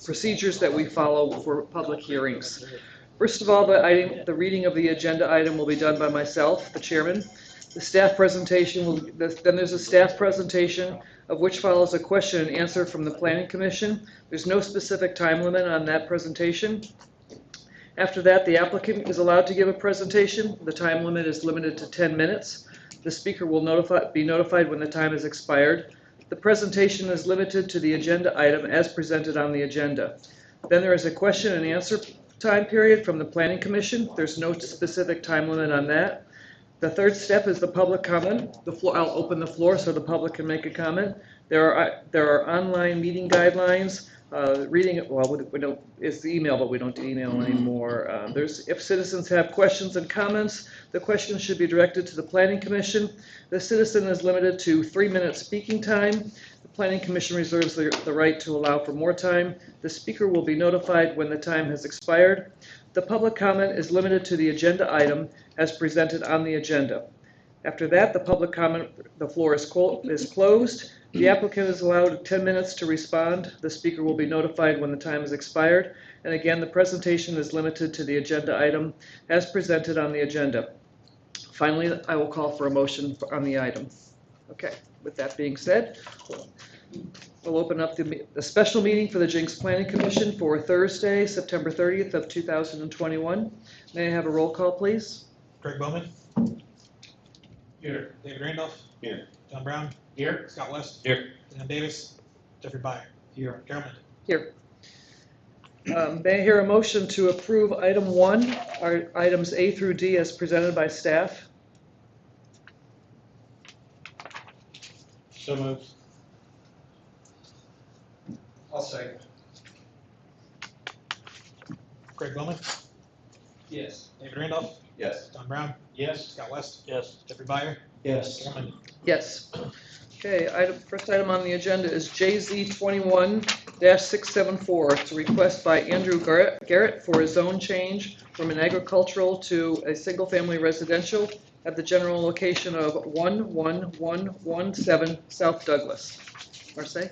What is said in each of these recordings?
procedures that we follow for public hearings. First of all, the reading of the agenda item will be done by myself, the chairman. The staff presentation will, then there's a staff presentation of which follows a question and answer from the Planning Commission. There's no specific time limit on that presentation. After that, the applicant is allowed to give a presentation. The time limit is limited to 10 minutes. The speaker will be notified when the time has expired. The presentation is limited to the agenda item as presented on the agenda. Then there is a question and answer time period from the Planning Commission. There's no specific time limit on that. The third step is the public comment. I'll open the floor so the public can make a comment. There are online meeting guidelines. It's the email, but we don't email anymore. If citizens have questions and comments, the questions should be directed to the Planning Commission. The citizen is limited to 3-minute speaking time. The Planning Commission reserves the right to allow for more time. The speaker will be notified when the time has expired. The public comment is limited to the agenda item as presented on the agenda. After that, the public comment, the floor is closed. The applicant is allowed 10 minutes to respond. The speaker will be notified when the time has expired. And again, the presentation is limited to the agenda item as presented on the agenda. Finally, I will call for a motion on the item. Okay, with that being said, we'll open up the special meeting for the Jenks Planning Commission for Thursday, September 30th of 2021. May I have a roll call, please? Greg Bowman. Here. David Randolph. Here. John Brown. Here. Scott West. Here. Dan Davis. Jeffrey Byer. Here. Carol Lind. Here. May I hear a motion to approve item 1, or items A through D as presented by staff? So moved. I'll second. Greg Bowman. Yes. David Randolph. Yes. John Brown. Yes. Scott West. Yes. Jeffrey Byer. Yes. Carol Lind. Yes. Okay, first item on the agenda is JZ 21-674. It's a request by Andrew Garrett for a zone change from an agricultural to a single-family residential at the general location of 11117 South Douglas. Marseille?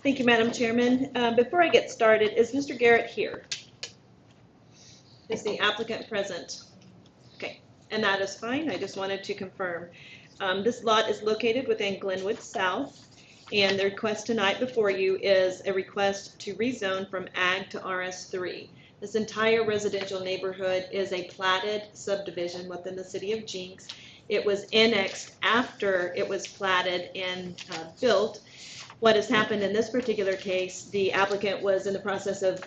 Thank you, Madam Chairman. Before I get started, is Mr. Garrett here? Is the applicant present? Okay, and that is fine. I just wanted to confirm. This lot is located within Glenwood South, and the request tonight before you is a request to rezone from Ag to RS3. This entire residential neighborhood is a platted subdivision within the city of Jenks. It was annexed after it was platted and built. What has happened in this particular case, the applicant was in the process of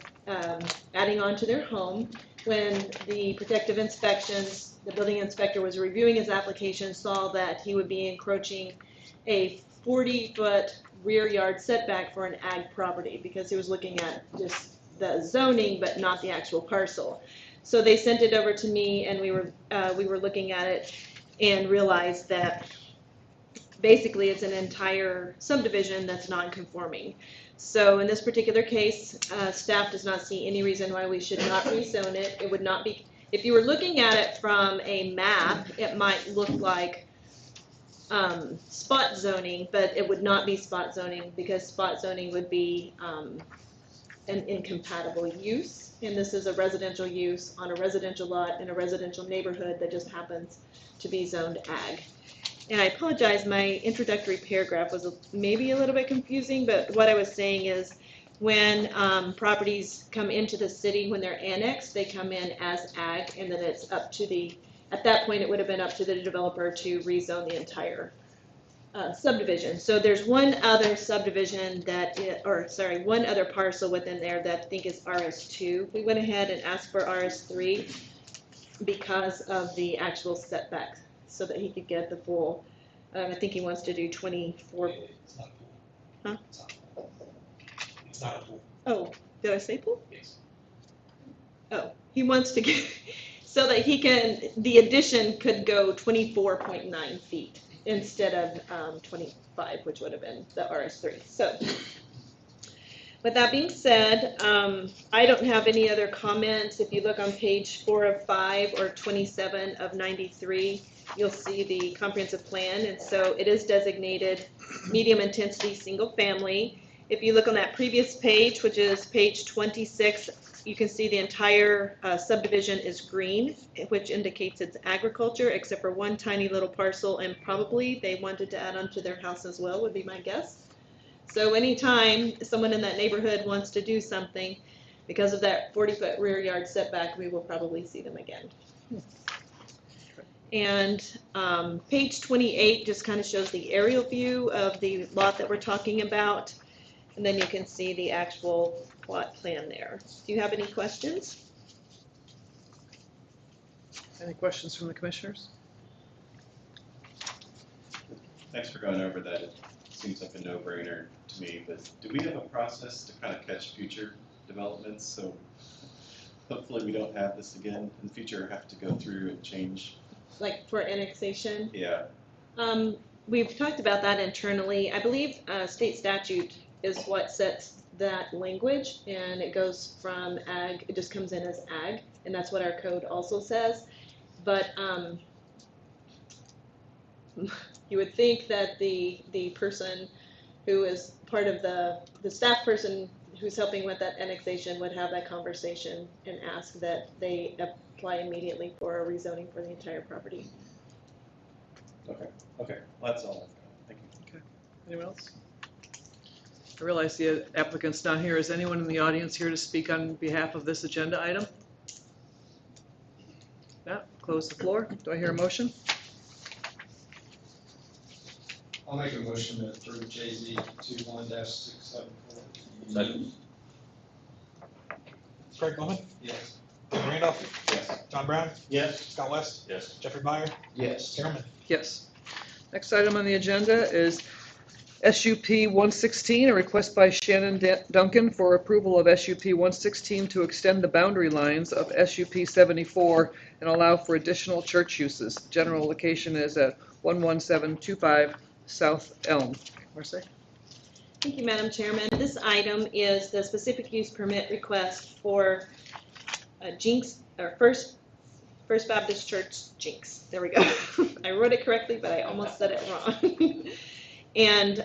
adding on to their home when the protective inspections, the building inspector was reviewing his application, saw that he would be encroaching a 40-foot rear yard setback for an ag property because he was looking at just the zoning but not the actual parcel. So they sent it over to me, and we were looking at it and realized that basically it's an entire subdivision that's non-conforming. So in this particular case, staff does not see any reason why we should not rezone it. It would not be, if you were looking at it from a map, it might look like spot zoning, but it would not be spot zoning because spot zoning would be an incompatible use. And this is a residential use on a residential lot in a residential neighborhood that just happens to be zoned ag. And I apologize, my introductory paragraph was maybe a little bit confusing, but what I was saying is when properties come into the city, when they're annexed, they come in as ag, and then it's up to at that point it would have been up to the developer to rezone the entire subdivision. So there's one other subdivision one other parcel within there that I think is RS2. We went ahead and asked for RS3 because of the actual setbacks, so that he could get the full, I think he wants to do 24. It's not a pool. Huh? It's not a pool. Oh, did I say pool? Yes. Oh, he wants to get, so that he can, the addition could go 24.9 feet instead of 25, which would have been the RS3. So with that being said, I don't have any other comments. If you look on page 4 of 5 or 27 of 93, you'll see the comprehensive plan, and so it is designated medium intensity single family. If you look on that previous page, which is page 26, you can see the entire subdivision is green, which indicates it's agriculture, except for one tiny little parcel, and probably they wanted to add onto their house as well, would be my guess. So anytime someone in that neighborhood wants to do something, because of that 40-foot rear yard setback, we will probably see them again. And page 28 just kind of shows the aerial view of the lot that we're talking about. And then you can see the actual plot plan there. Do you have any questions? Any questions from the commissioners? Thanks for going over that. It seems like a no-brainer to me, but do we have a process to kind of catch future developments? So hopefully we don't have this again in the future, or have to go through and change. Like for annexation? Yeah. We've talked about that internally. I believe state statute is what sets that language, and it goes from ag, it just comes in as ag, and that's what our code also says. But you would think that the person who is part of the staff person who's helping with that annexation would have that conversation and ask that they apply immediately for a rezoning for the entire property. Okay. Well, that's all. Thank you. Okay. Anyone else? I realize the applicant's not here. Is anyone in the audience here to speak on behalf of this agenda item? No? Close the floor. Do I hear a motion? I'll make a motion to approve JZ 21-674. Second. Craig Bowman, Yes. David Randolph, Yes. John Brown, Yes. Scott West, Yes. Jeffrey Byer, Yes. Chairman. Yes. Next item on the agenda is SUP 116, a request by Shannon Duncan for approval of SUP 116 to extend the boundary lines of SUP 74 and allow for additional church uses. General location is at 11725 South Elm. Marcy? Thank you, Madam Chairman. This item is the specific use permit request for Jenks, or First Baptist Church Jenks. There we go. I wrote it correctly, but I almost said it wrong. And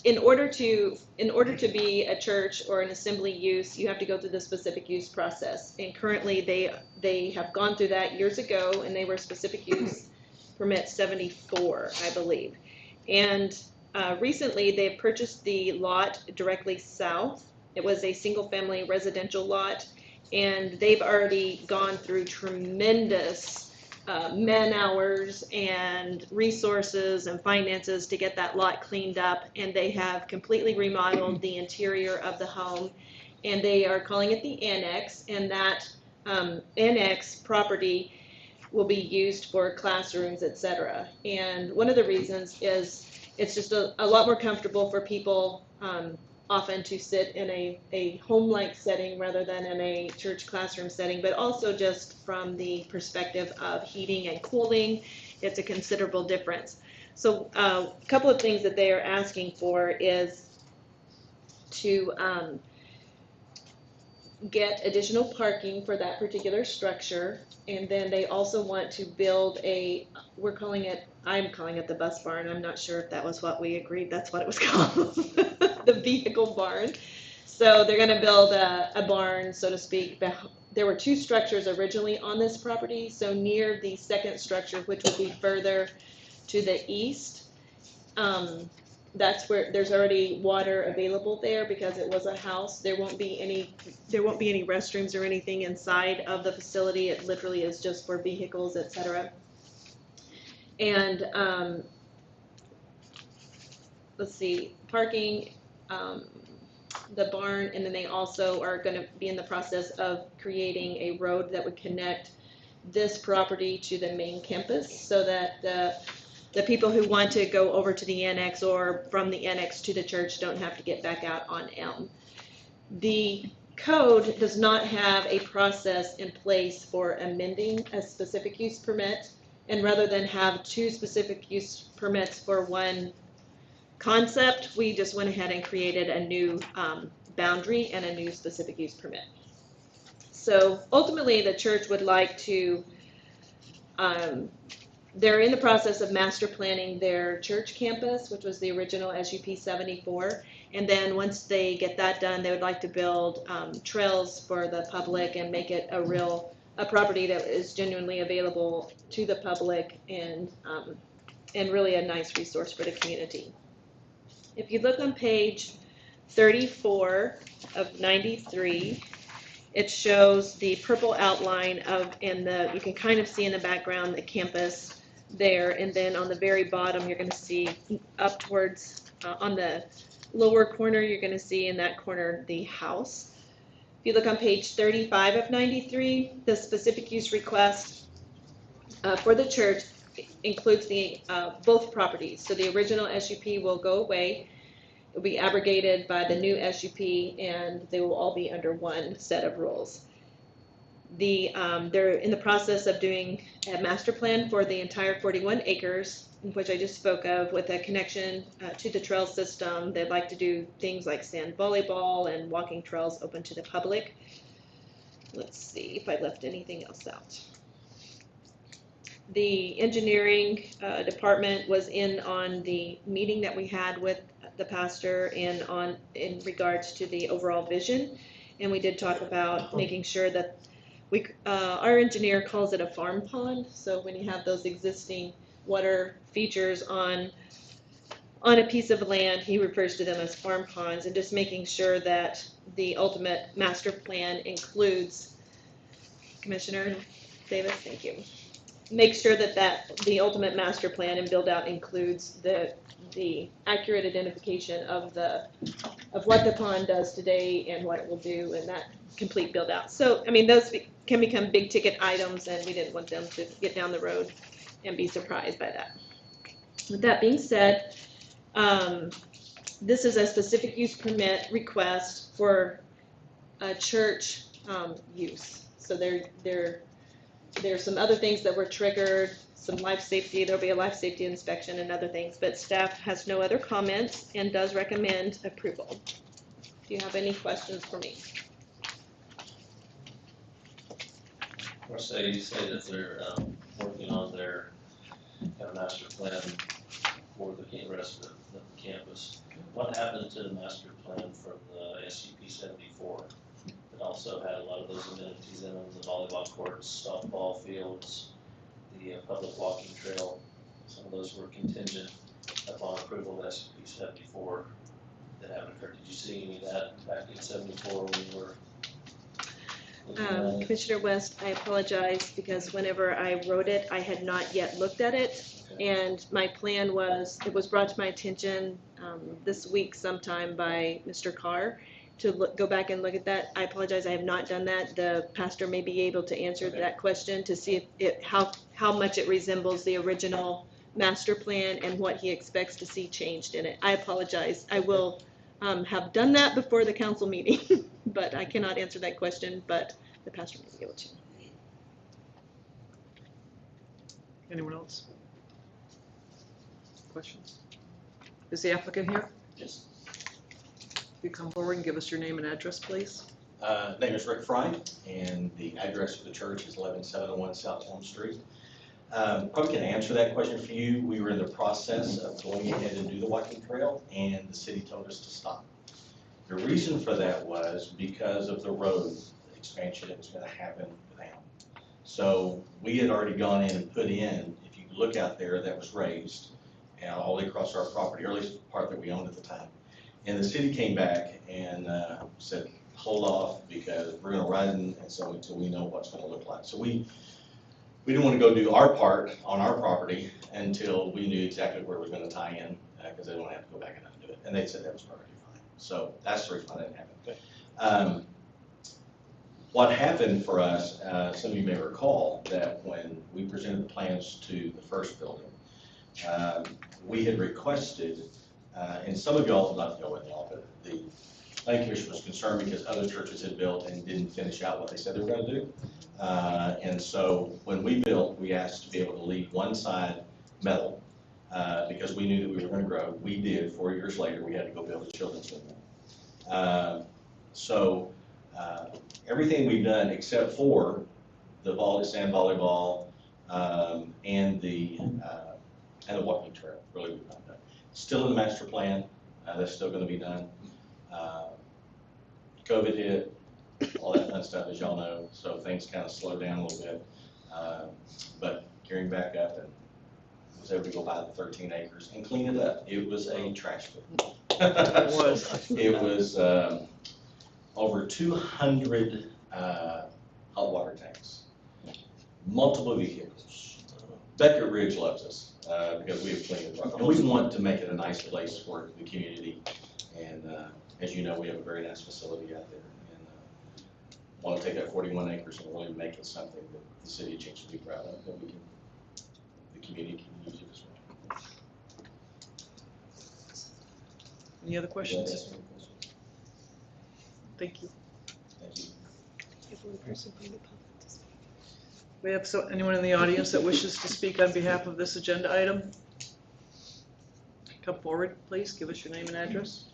in order to be a church or an assembly use, you have to go through the specific use process. And currently, they have gone through that years ago, and they were specific use permit 74, I believe. And recently, they've purchased the lot directly south. It was a single-family residential lot, and they've already gone through tremendous man hours and resources and finances to get that lot cleaned up, and they have completely remodeled the interior of the home, and they are calling it the annex, and that annex property will be used for classrooms, etc. And one of the reasons is it's just a lot more comfortable for people often to sit in a home-like setting rather than in a church classroom setting, but also just from the perspective of heating and cooling, it's a considerable difference. So a couple of things that they are asking for is to get additional parking for that particular structure, and then they also want to build I'm calling it the bus barn. I'm not sure if that was what we agreed that's what it was called. The vehicle barn. So they're going to build a barn, so to speak. There were two structures originally on this property, so near the second structure, which would be further to the east, that's where there's already water available there because it was a house. There won't be any restrooms or anything inside of the facility. It literally is just for vehicles, etc. And let's see, parking, the barn, and then they also are going to be in the process of creating a road that would connect this property to the main campus so that the people who want to go over to the annex or from the annex to the church don't have to get back out on Elm. The code does not have a process in place for amending a specific use permit, and rather than have two specific use permits for one concept, we just went ahead and created a new boundary and a new specific use permit. So ultimately, the church would like to they're in the process of master planning their church campus, which was the original SUP 74. And then once they get that done, they would like to build trails for the public and make it a property that is genuinely available to the public and really a nice resource for the community. If you look on page 34 of 93, it shows the purple outline you can kind of see in the background the campus there, and then on the very bottom you're going to see up towards on the lower corner you're going to see in that corner the house. If you look on page 35 of 93, the specific use request for the church includes both properties. So the original SUP will go away. It will be abrogated by the new SUP, and they will all be under one set of rules. They're in the process of doing a master plan for the entire 41 acres, which I just spoke of, with a connection to the trail system. They'd like to do things like sand volleyball and walking trails open to the public. Let's see if I left anything else out. The engineering department was in on the meeting that we had with the pastor in regards to the overall vision, and we did talk about making sure that our engineer calls it a farm pond. So when you have those existing water features on a piece of land, he refers to them as farm ponds, and just making sure that the ultimate master plan includes, Commissioner Davis, thank you. Make sure that the ultimate master plan and build out includes the accurate identification of what the pond does today and what it will do, and that complete build out. So, I mean, those can become big ticket items, and we didn't want them to get down the road and be surprised by that. With that being said, this is a specific use permit request for a church use. So there's some other things that were triggered, some life safety, there'll be a life safety inspection and other things, but staff has no other comments and does recommend approval. Do you have any questions for me? You say that they're working on their kind of master plan for the rest of the campus. What happened to the master plan from the SUP 74? It also had a lot of those amenities in them, the volleyball courts, softball fields, the public walking trail. Some of those were contingent upon approval of SUP 74 that haven't occurred. Did you see any of that back in 74 when you were looking at it? Commissioner West, I apologize because whenever I wrote it, I had not yet looked at it. Okay. And my plan was, it was brought to my attention this week sometime by Mr. Carr to go back and look at that. I apologize, I have not done that. The pastor may be able to answer that question to see how much it resembles the original master plan and what he expects to see changed in it. I apologize. I will have done that before the council meeting, but I cannot answer that question, but the pastor may be able to. Anyone else? Questions? Is the applicant here? Yes. You come forward and give us your name and address, please. Name is Rick Fry, and the address of the church is 11701 South Elm Street. Probably can answer that question for you. We were in the process of going ahead and do the walking trail, and the city told us to stop. The reason for that was because of the road expansion that was going to happen down. So we had already gone in and put in, if you look out there, that was raised all the way across our property, or at least the part that we owned at the time. And the city came back and said, hold off because we're gonna ride in, and so until we know what's gonna look like. So we didn't wanna go do our part on our property until we knew exactly where we were gonna tie in, because they didn't wanna have to go back and undo it. And they said that was perfectly fine. So that's the reason why that didn't happen. What happened for us, some of you may recall that when we presented the plans to the first building, we had requested, and some of y'all, not y'all with y'all, but the planning commission was concerned because other churches had built and didn't finish out what they said they were going to do. And so when we built, we asked to be able to leave one side metal because we knew that we were going to grow. We did. 4 years later, we had to go build a children's room. Everything we've done except for the sand volleyball, and the walking trail, really we've not done. Still in the master plan, that's still gonna be done. COVID hit, all that fun stuff, as y'all know, so things kind of slowed down a little bit. But gearing back up and was able to go buy the 13 acres and clean it up. It was a trash bin. It was. It was over 200 hot water tanks, multiple vehicles. Becker Ridge loves us because we have cleaned it up. And we want to make it a nice place for the community. And as you know, we have a very nice facility out there. And want to take that 41 acres and really make it something that the city of Jenks will be proud of, that we can, the community can use it as well. Any other questions? Thank you. Thank you. We have anyone in the audience that wishes to speak on behalf of this agenda item? Come forward, please. Give us your name and address.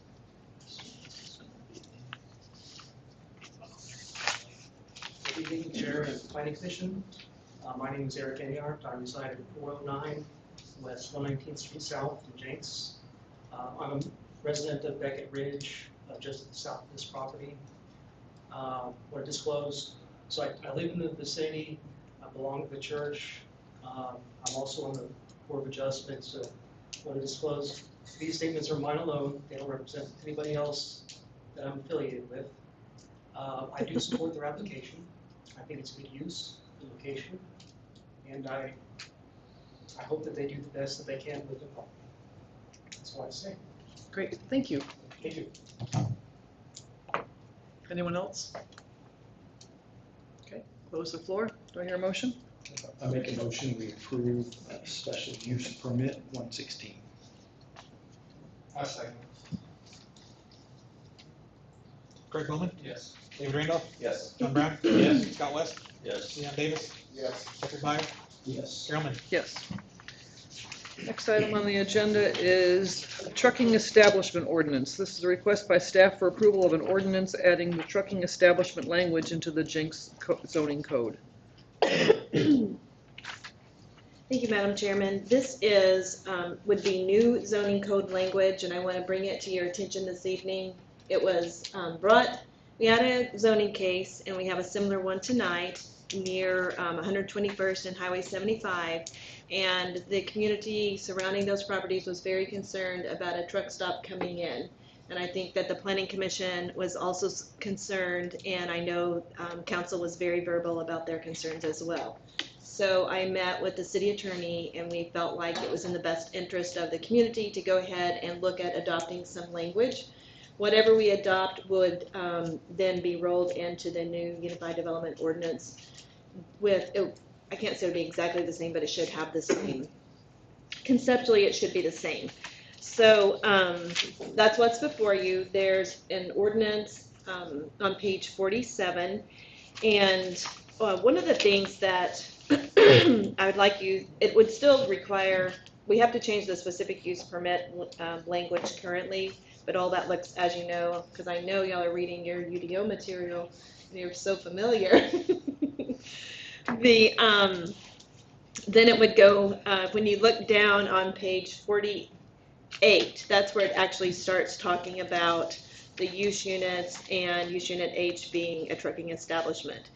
Good evening, Chair and Planning Commission. My name is Eric Enyart. I reside at 409 West 119th Street South in Jenks. I'm a resident of Beckett Ridge, just south of this property. Want to disclose, so I live in the vicinity, I belong to the church. I'm also on the Board of Adjustments. Want to disclose, these statements are mine alone. They don't represent anybody else that I'm affiliated with. I do support their application. I think it's good use, good location, and I hope that they do the best that they can with the property. That's all I say. Great, thank you. Thank you. Anyone else? Okay, close the floor. Do I hear a motion? I make a motion, we approve special use permit 116. I second. Craig Bowman, Yes. David Randolph, Yes. John Brown. Yes. Scott West, Yes. Leon Davis, Yes. Jeffrey Byer, Yes. Carol Mann. Yes. Next item on the agenda is trucking establishment ordinance. This is a request by staff for approval of an ordinance adding the trucking establishment language into the Jenks zoning code. Thank you, Madam Chairman. This is, would be new zoning code language, and I want to bring it to your attention this evening. It was we had a zoning case, and we have a similar one tonight near 121st and Highway 75, and the community surrounding those properties was very concerned about a truck stop coming in. And I think that the Planning Commission was also concerned, and I know Council was very verbal about their concerns as well. So I met with the city attorney, and we felt like it was in the best interest of the community to go ahead and look at adopting some language. Whatever we adopt would then be rolled into the new Unified Development Ordinance with, I can't say it would be exactly the same, but it should have the same. Conceptually, it should be the same. So that's what's before you. There's an ordinance on page 47, and one of the things that I would like you, it would still require, we have to change the specific use permit language currently, but all that looks, as you know, because I know y'all are reading your UDO material, and you're so familiar. Then it would go, when you look down on page 48, that's where it actually starts talking about the use units and use unit H being a trucking establishment.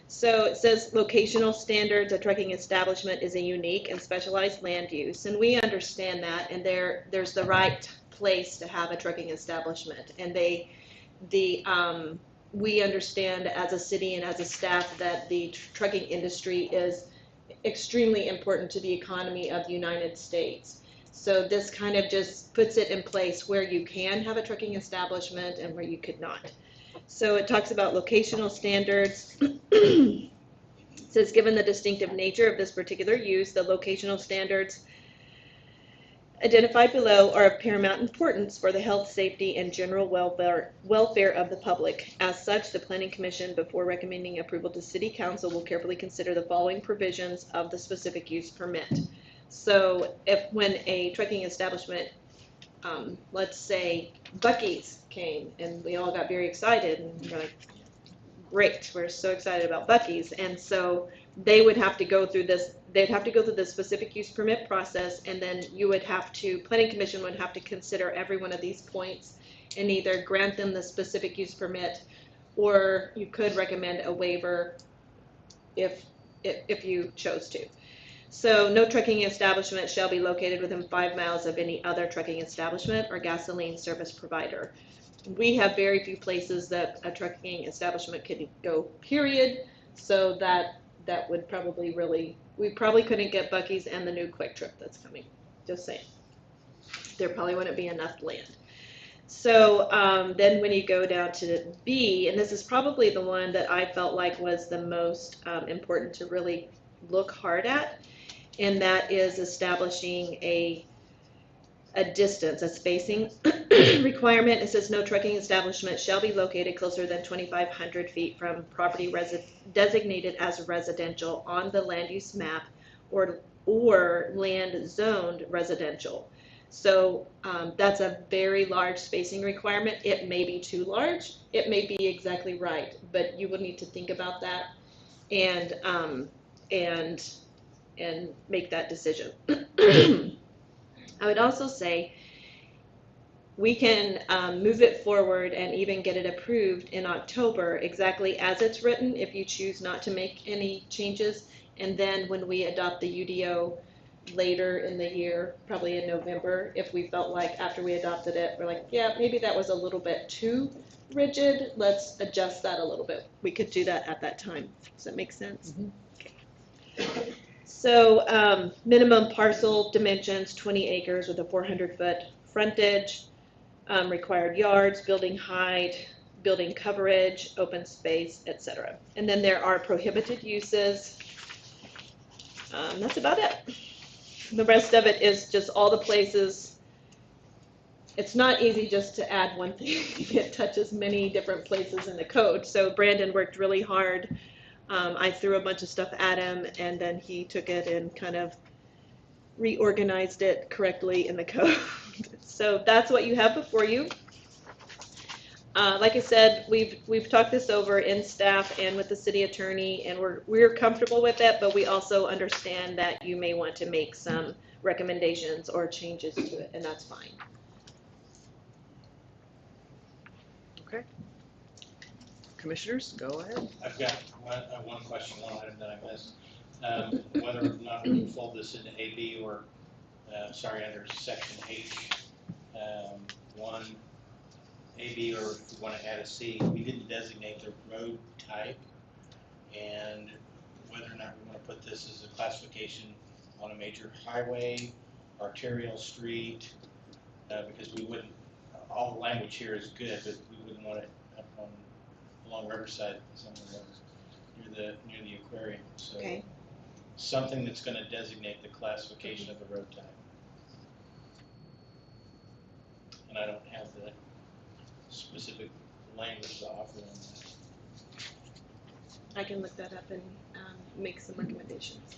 So it says locational standards, a trucking establishment is a unique and specialized land use, and we understand that, and there's the right place to have a trucking establishment, and we understand as a city and as a staff that the trucking industry is extremely important to the economy of the United States. So this kind of just puts it in place where you can have a trucking establishment and where you could not. So it talks about locational standards. It says, given the distinctive nature of this particular use, the locational standards identified below are of paramount importance for the health, safety, and general welfare of the public. As such, the Planning Commission, before recommending approval to City Council, will carefully consider the following provisions of the specific use permit. So when a trucking establishment, let's say Buc-ee's came, and we all got very excited, and we're like, great, we're so excited about Buc-ee's. And so they would have to go through this, they'd have to go through the specific use permit process, and then you would have to, Planning Commission would have to consider every one of these points and either grant them the specific use permit, or you could recommend a waiver if you chose to. So no trucking establishment shall be located within 5 miles of any other trucking establishment or gasoline service provider. We have very few places that a trucking establishment could go, period, so that would probably really, we probably couldn't get Buc-ee's and the new Quick Trip that's coming, just saying. There probably wouldn't be enough land. So then when you go down to B, and this is probably the one that I felt like was the most important to really look hard at, and that is establishing a distance, a spacing requirement. It says no trucking establishment shall be located closer than 2,500 feet from property designated as residential on the land use map or land zoned residential. So that's a very large spacing requirement. It may be too large. It may be exactly right, but you will need to think about that and make that decision. I would also say we can move it forward and even get it approved in October exactly as it's written if you choose not to make any changes. And then when we adopt the UDO later in the year, probably in November, if we felt like after we adopted it, we're like, yeah, maybe that was a little bit too rigid, let's adjust that a little bit. We could do that at that time. Does that make sense? Mm-hmm. Okay. So minimum parcel dimensions, 20 acres with a 400-foot frontage, required yards, building height, building coverage, open space, etc. And then there are prohibited uses. That's about it. The rest of it is just all the places. It's not easy just to add one thing. It touches many different places in the code. So Brandon worked really hard. I threw a bunch of stuff at him, and then he took it and kind of reorganized it correctly in the code. So that's what you have before you. Like I said, we've talked this over in staff and with the city attorney, and we're comfortable with it, but we also understand that you may want to make some recommendations or changes to it, and that's fine. Okay. Commissioners, go ahead. I've got one question, one item that I missed. Whether or not we fold this into AB or, under section H, 1, AB, or if we want to add a C, we didn't designate the road type, and whether or not we want to put this as a classification on a major highway, arterial street, because we wouldn't, all the language here is good, but we wouldn't want it up on along Riverside somewhere near the aquarium. So Okay. something that's going to designate the classification of the road type. And I don't have the specific language to offer on that. I can look that up and make some recommendations.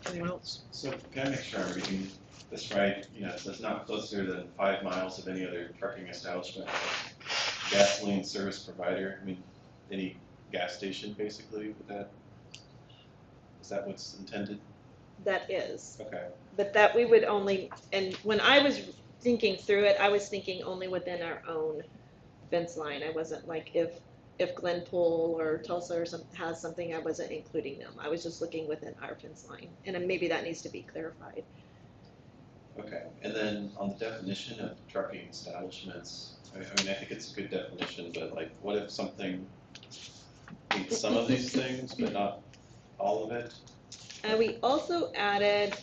Anyone else? So can I make sure I'm reading this right? You know, it says not closer than 5 miles of any other trucking establishment, gasoline service provider. I mean, any gas station basically with that? Is that what's intended? That is. Okay. But that we would only, and when I was thinking through it, I was thinking only within our own fence line. I wasn't like if Glenpool or Tulsa or has something, I wasn't including them. I was just looking within our fence line, and maybe that needs to be clarified. Okay, and then on the definition of trucking establishments, I mean, I think it's a good definition, but like, what if something meets some of these things, but not all of it? We also added,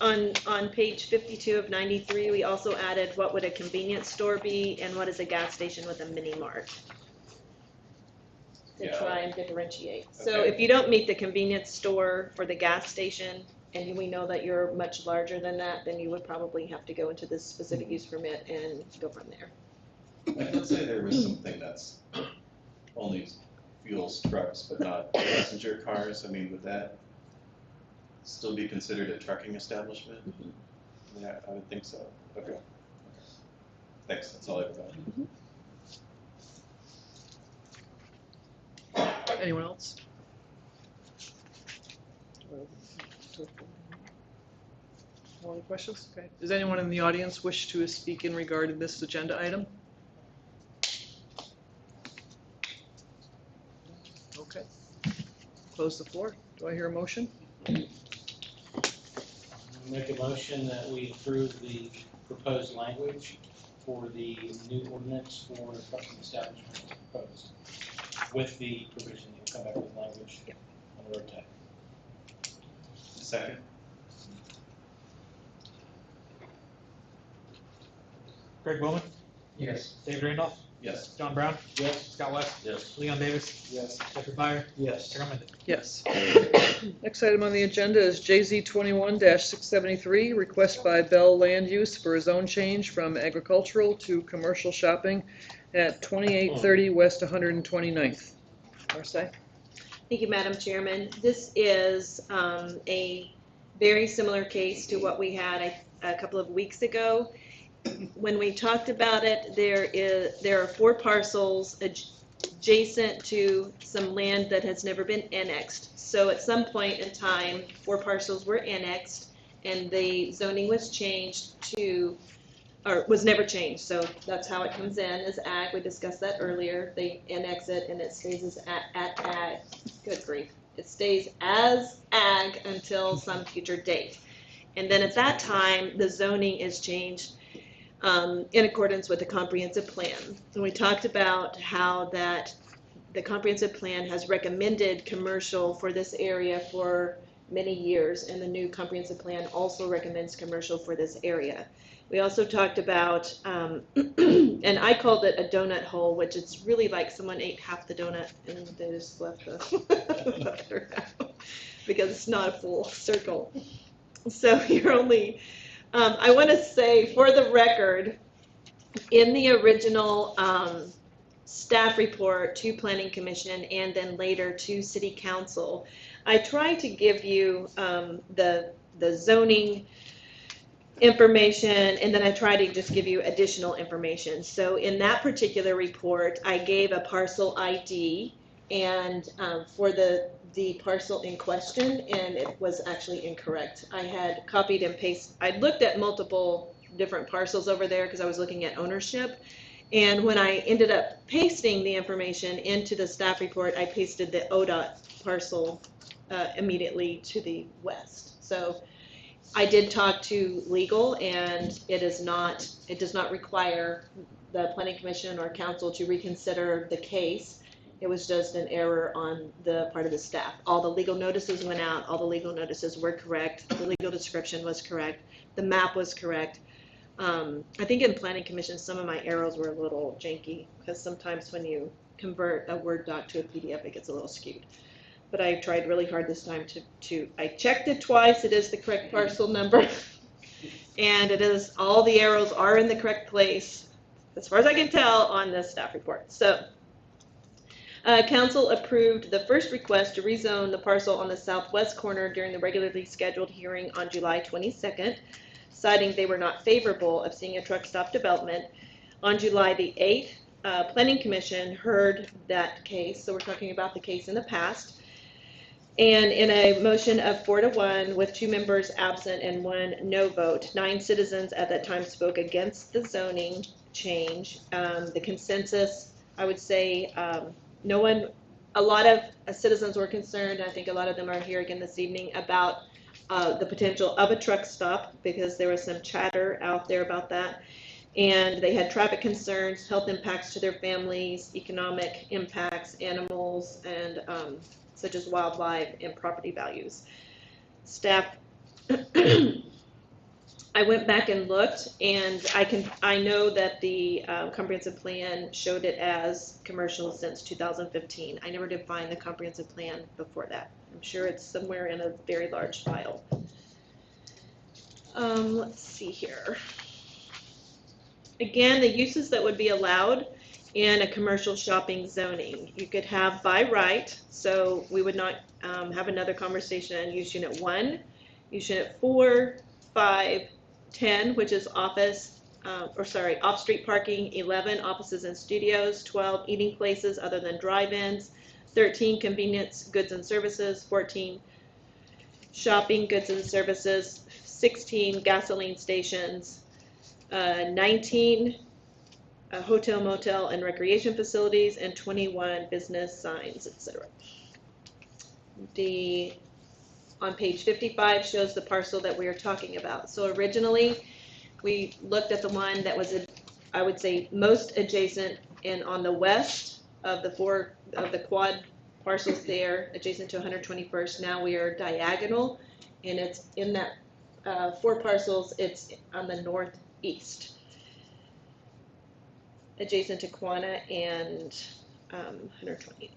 on page 52 of 93, we also added what would a convenience store be and what is a gas station with a mini mart. To Yeah. try and differentiate. So Okay. if you don't meet the convenience store or the gas station, and we know that you're much larger than that, then you would probably have to go into this specific use permit and go from there. Like, let's say there was something that's only fuels trucks, but not passenger cars. I mean, would that still be considered a trucking establishment? Yeah, I would think so. Okay. Thanks, that's all I've got. Anyone else? No other questions? Okay. Does anyone in the audience wish to speak in regard to this agenda item? Okay. Close the floor. Do I hear a motion? Make a motion that we approve the proposed language for the new ordinance for trucking establishment proposed, with the provision that you'll come back with language on the road type. Second? Greg Bowman, Yes. David Randolph, Yes. John Brown, Yes. Scott West, Yes. Leon Davis, Yes. Jeffrey Byer, Yes. Chairman Linder. Yes. Next item on the agenda is JZ 21-673, request by Bell Land Use for a zone change from agricultural to commercial shopping at 2830 West 129th. Marseille? Thank you, Madam Chairman. This is a very similar case to what we had a couple of weeks ago. When we talked about it, there are 4 parcels adjacent to some land that has never been annexed. So at some point in time, 4 parcels were annexed, and the zoning was changed to, or was never changed. So that's how it comes in as ag. We discussed that earlier. They annex it, and it stays as at ag. Good grief. It stays as ag until some future date. And then at that time, the zoning is changed in accordance with the comprehensive plan. And we talked about how that the comprehensive plan has recommended commercial for this area for many years, and the new comprehensive plan also recommends commercial for this area. We also talked about, and I called it a donut hole, which it's really like someone ate half the donut and they just left the other half because it's not a full circle. So you're only, I want to say for the record, in the original staff report to Planning Commission and then later to City Council, I tried to give you the zoning information, and then I try to just give you additional information. So in that particular report, I gave a parcel ID and for the parcel in question, and it was actually incorrect. I had copied and pasted. I looked at multiple different parcels over there because I was looking at ownership, and when I ended up pasting the information into the staff report, I pasted the ODOT parcel immediately to the west. So I did talk to legal, and it does not require the Planning Commission or Council to reconsider the case. It was just an error on the part of the staff. All the legal notices went out, all the legal notices were correct, the legal description was correct, the map was correct. I think in Planning Commission, some of my arrows were a little janky, because sometimes when you convert a Word doc to a PDF, it gets a little skewed. But I tried really hard this time I checked it twice, it is the correct parcel number, and it is, all the arrows are in the correct place, as far as I can tell, on this staff report. So, Council approved the first request to rezone the parcel on the southwest corner during the regularly scheduled hearing on July 22nd, citing they were not favorable of seeing a truck stop development. On July the 8th, Planning Commission heard that case, so we're talking about the case in the past. And in a motion of 4-1 with 2 members absent and 1 no vote, 9 citizens at that time spoke against the zoning change. The consensus, I would say, a lot of citizens were concerned. I think a lot of them are here again this evening about the potential of a truck stop, because there was some chatter out there about that. And they had traffic concerns, health impacts to their families, economic impacts, animals, and such as wildlife and property values. Staff, I went back and looked, and I know that the comprehensive plan showed it as commercial since 2015. I never did find the comprehensive plan before that. I'm sure it's somewhere in a very large file. Let's see here. Again, the uses that would be allowed in a commercial shopping zoning. You could have by right, so we would not have another conversation on use unit 1, use unit 4, 5, 10, which is off-street parking, 11, offices and studios, 12, eating places other than drive-ins, 13, convenience, goods and services. 14, shopping, goods and services. 16, gasoline stations. 19, hotel, motel, and recreation facilities. And 21, business, signs, etc. On page 55 shows the parcel that we are talking about. So originally, we looked at the one that was, I would say, most adjacent and on the west of the quad parcels there, adjacent to 121st. Now we are diagonal, and it's in that 4 parcels, it's on the northeast, adjacent to Quanah and 120.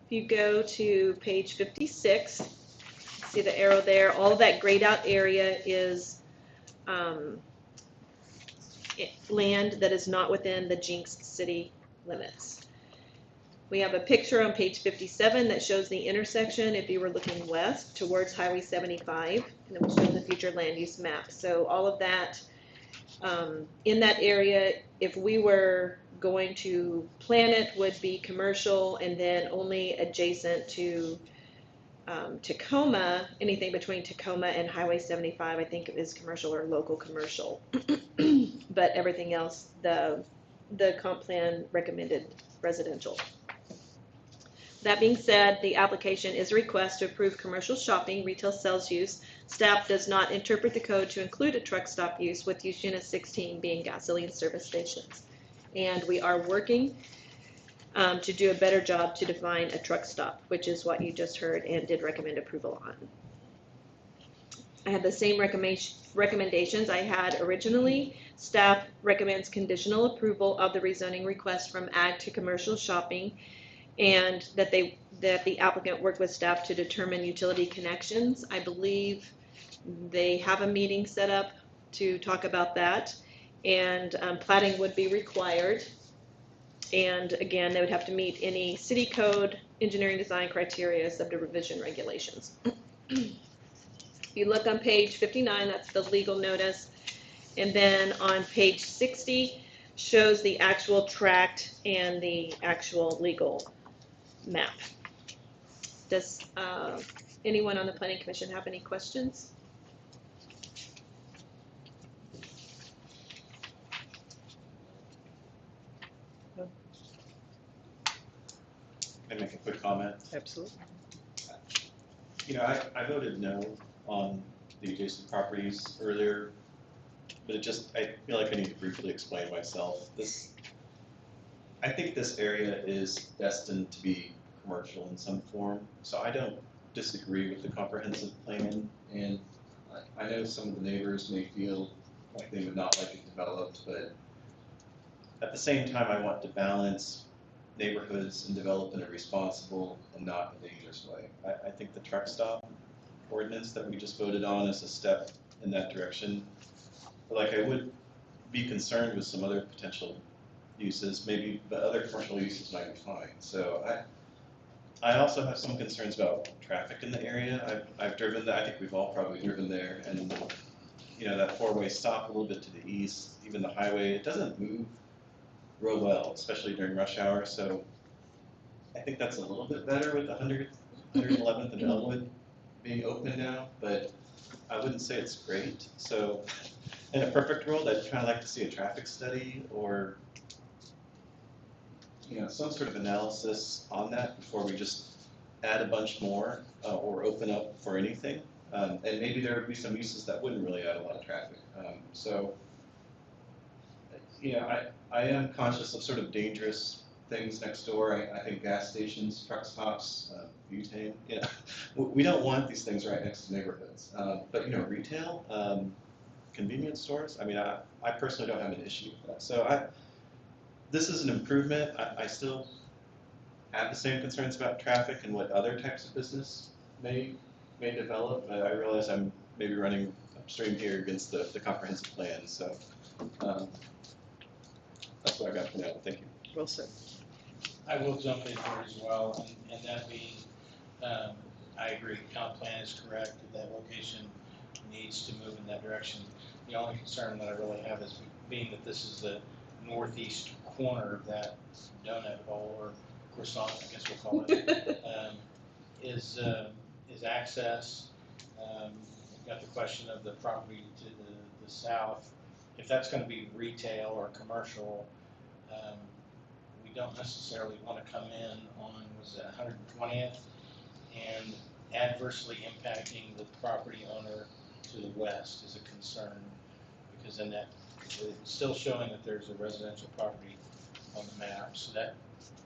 If you go to page 56, see the arrow there, all of that grayed out area is land that is not within the Jenks city limits. We have a picture on page 57 that shows the intersection if you were looking west towards Highway 75, and it will show the future land use map. So all of that in that area, if we were going to plan it, would be commercial, and then only adjacent to Tacoma, anything between Tacoma and Highway 75, I think is commercial or local commercial. But everything else, the comp plan recommended residential. That being said, the application is a request to approve commercial shopping, retail sales use. Staff does not interpret the code to include a truck stop use, with use unit 16 being gasoline service stations. And we are working to do a better job to define a truck stop, which is what you just heard and did recommend approval on. I had the same recommendations I had originally. Staff recommends conditional approval of the rezoning request from ag to commercial shopping, and that the applicant work with staff to determine utility connections. I believe they have a meeting set up to talk about that, and plating would be required. And again, they would have to meet any city code, engineering design criteria, subdivision regulations. If you look on page 59, that's the legal notice. And then on page 60 shows the actual tract and the actual legal map. Does anyone on the Planning Commission have any questions? Can I make a quick comment? Absolutely. You know, I voted no on the adjacent properties earlier, but I feel like I need to briefly explain myself. I think this area is destined to be commercial in some form, so I don't disagree with the comprehensive plan, and I know some of the neighbors may feel like they would not like it developed, but at the same time, I want to balance neighborhoods and develop in a responsible and not a dangerous way. I think the truck stop ordinance that we just voted on is a step in that direction. But like, I would be concerned with some other potential uses, maybe the other commercial uses might be fine. So I also have some concerns about traffic in the area. I've driven that. I think we've all probably driven there, and you know, that 4-way stop a little bit to the east, even the highway, it doesn't move real well, especially during rush hour. So I think that's a little bit better with the 111th and Elwood being open now, but I wouldn't say it's great. So in a perfect world, I'd kind of like to see a traffic study or, you know, some sort of analysis on that before we just add a bunch more or open up for anything. And maybe there would be some uses that wouldn't really add a lot of traffic. So, you know, I am conscious of sort of dangerous things next door. I think gas stations, truck stops, butane, you know, we don't want these things right next to neighborhoods. But, you know, retail, convenience stores, I mean, I personally don't have an issue with that. So this is an improvement. I still have the same concerns about traffic and what other types of business may develop, but I realize I'm maybe running upstream here against the comprehensive plan. So that's what I got for now. Thank you. Well said. I will jump in here as well, and that being, I agree, comp plan is correct, that location needs to move in that direction. The only concern that I really have is being that this is the northeast corner of that donut hole, or croissant, I guess we'll call it, is access. We've got the question of the property to the south. If that's going to be retail or commercial, we don't necessarily want to come in on, was it 120th, and adversely impacting the property owner to the west is a concern, because then that, it's still showing that there's a residential property on the map, so that,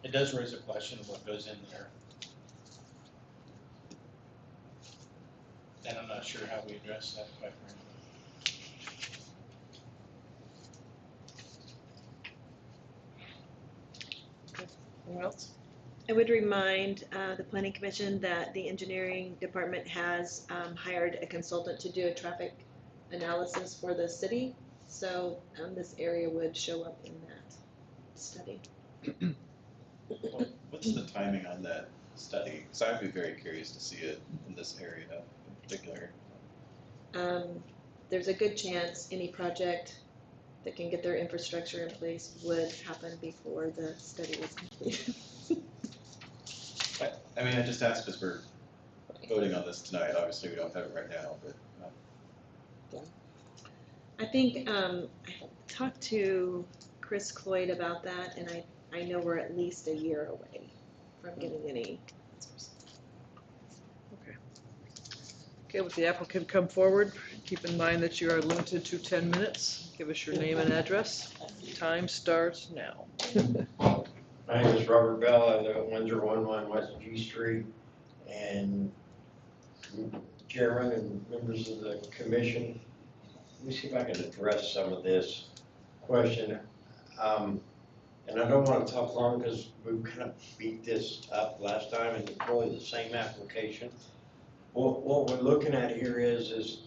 it does raise a question of what goes in there. And I'm not sure how we address that quite frankly. Anyone else? I would remind the planning commission that the engineering department has hired a consultant to do a traffic analysis for the city. So this area would show up in that study. What's the timing on that study? Because I'd be very curious to see it in this area in particular. There's a good chance any project that can get their infrastructure in place would happen before the study is completed. I mean, I just asked because we're voting on this tonight. Obviously, we don't have it right now, but. I think I talked to Chris Cloyd about that, and I know we're at least a year away from getting any answers. Okay, with the applicant come forward, keep in mind that you are limited to 10 minutes. Give us your name and address. Time starts now. My name is Robert Bell. I live at 1011 West G Street, and Chairman and members of the commission, let me see if I can address some of this question. And I don't want to talk long because we've kind of beat this up last time, and it's really the same application. What we're looking at here is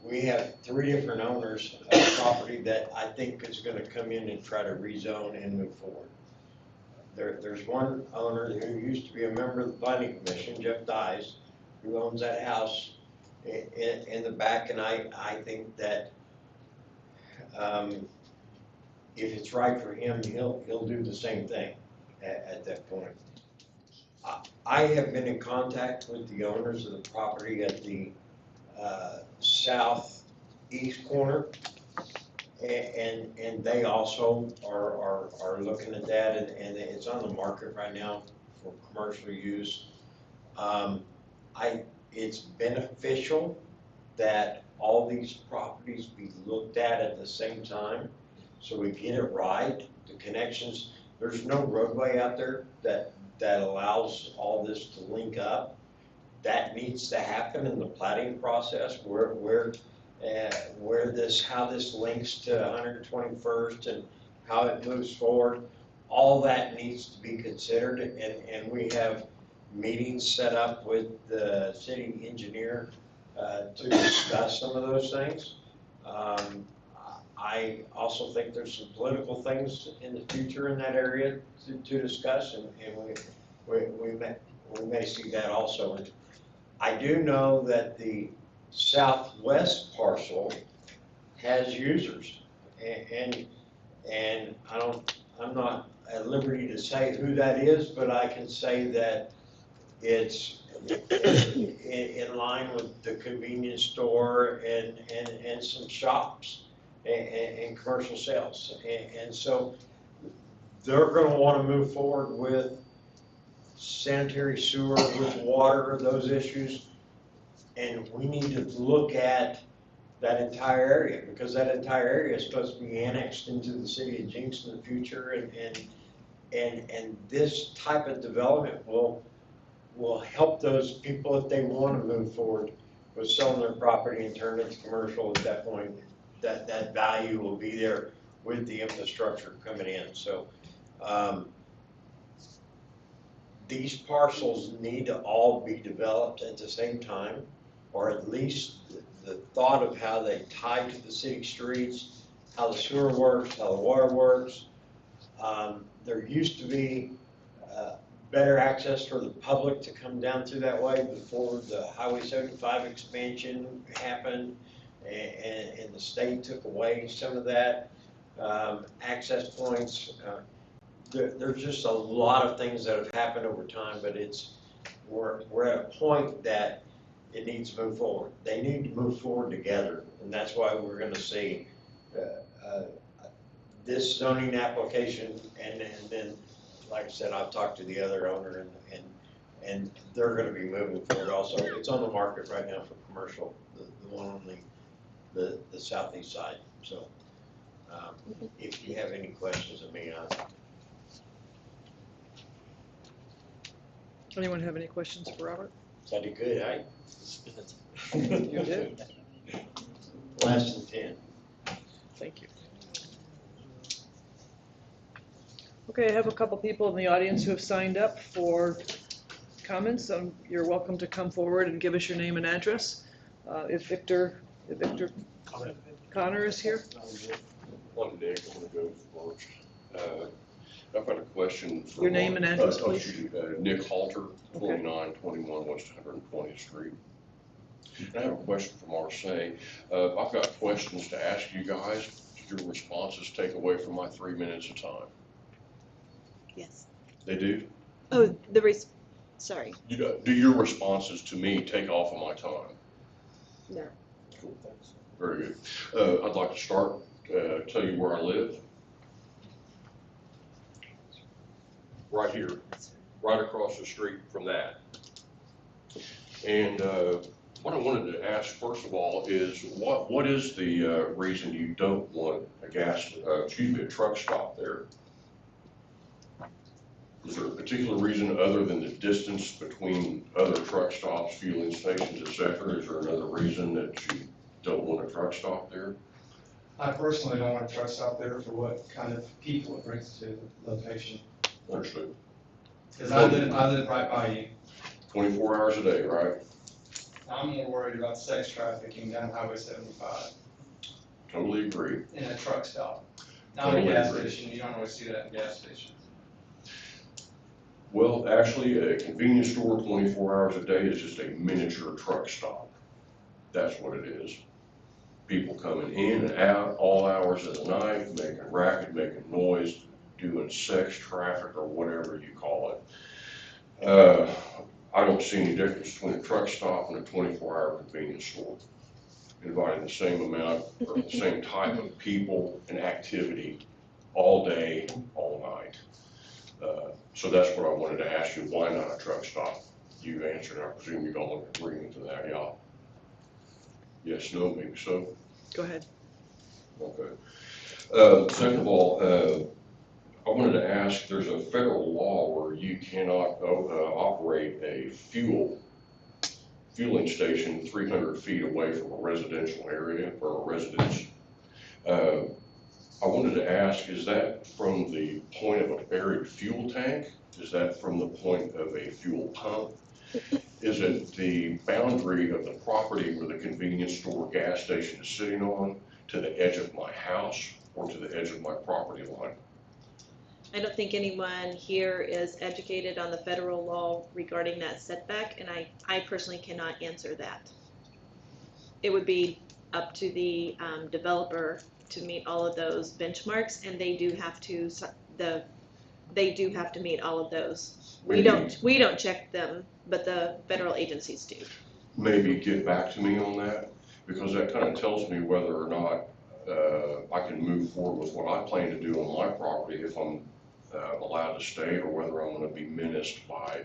we have 3 different owners of property that I think is going to come in and try to rezone and move forward. There's one owner who used to be a member of the planning commission, Jeff Dyes, who owns that house in the back, and I think that if it's right for him, he'll do the same thing at that point. I have been in contact with the owners of the property at the southeast corner, and they also are looking at that, and it's on the market right now for commercial use. It's beneficial that all these properties be looked at the same time, so we get it right. The connections, there's no roadway out there that allows all this to link up. That needs to happen in the plating process, how this links to 121st and how it moves forward. All that needs to be considered, and we have meetings set up with the city engineer to discuss some of those things. I also think there's some political things in the future in that area to discuss, and we may see that also. I do know that the southwest parcel has users, and I'm not at liberty to say who that is, but I can say that it's in line with the convenience store and some shops and commercial sales. And so they're going to want to move forward with sanitary sewer, with water, those issues. And we need to look at that entire area, because that entire area is supposed to be annexed into the city of Jenks in the future. And this type of development will help those people if they want to move forward with selling their property and turn it to commercial. At that point, that value will be there with the infrastructure coming in. So these parcels need to all be developed at the same time, or at least the thought of how they tie to the city streets, how the sewer works, how the water works. There used to be better access for the public to come down through that way before the Highway 75 expansion happened, and the state took away some of that access points. there's just a lot of things that have happened over time, but we're at a point that it needs to move forward. They need to move forward together, and that's why we're gonna see this zoning application, and then, like I said, I've talked to the other owner, and they're gonna be moving forward also. It's on the market right now for commercial, the one on the southeast side, so. If you have any questions of me, Anyone have any questions for Robert? I did good, right? You did. Less than 10. Thank you. Okay, I have a couple people in the audience who have signed up for comments. You're welcome to come forward and give us your name and address. If Victor Connor is here. I'm Nick, I'm gonna go first. I've got a question for. Your name and address, please. Excuse me, Nick Halter, 2921 West 120th Street. And I have a question for Marseille. I've got questions to ask you guys. Did your responses take away from my 3 minutes of time? Yes. They do? Oh, sorry. Do your responses to me take off of my time? No. Cool, thanks. Very good. I'd like to start, tell you where I live. Right here, right across the street from that. And what I wanted to ask, first of all, is what is the reason you don't want a truck stop there? Is there a particular reason other than the distance between other truck stops, fueling stations, et cetera? Is there another reason that you don't want a truck stop there? I personally don't want a truck stop there for what kind of people it brings to the location. Understood. Because I live right by you. 24 hours a day, right? I'm more worried about sex trafficking down Highway 75 Totally agree. in a truck stop. Not a Totally gas agree. station, you don't always see that in gas stations. Well, actually, a convenience store 24 hours a day is just a miniature truck stop. That's what it is. People coming in and out all hours of the night, making racket, making noise, doing sex traffic or whatever you call it. I don't see any difference between a truck stop and a 24-hour convenience store. Inviting the same amount or the same type of people and activity all day, all night. So that's what I wanted to ask you. Why not a truck stop? You answered. I presume you're going to agree to that, yeah? Yes, no, maybe so. Go ahead. Okay. Second of all, I wanted to ask, there's a federal law where you cannot operate a fueling station 300 feet away from a residential area or a residence. I wanted to ask, is that from the point of a buried fuel tank? Is that from the point of a fuel pump? Is it the boundary of the property where the convenience store gas station is sitting on to the edge of my house or to the edge of my property line? I don't think anyone here is educated on the federal law regarding that setback, and I personally cannot answer that. It would be up to the developer to meet all of those benchmarks, and they do have to meet all of those. We don't check them, but the federal agencies do. Maybe get back to me on that, because that kind of tells me whether or not I can move forward with what I plan to do on my property if I'm allowed to stay, or whether I'm going to be menaced by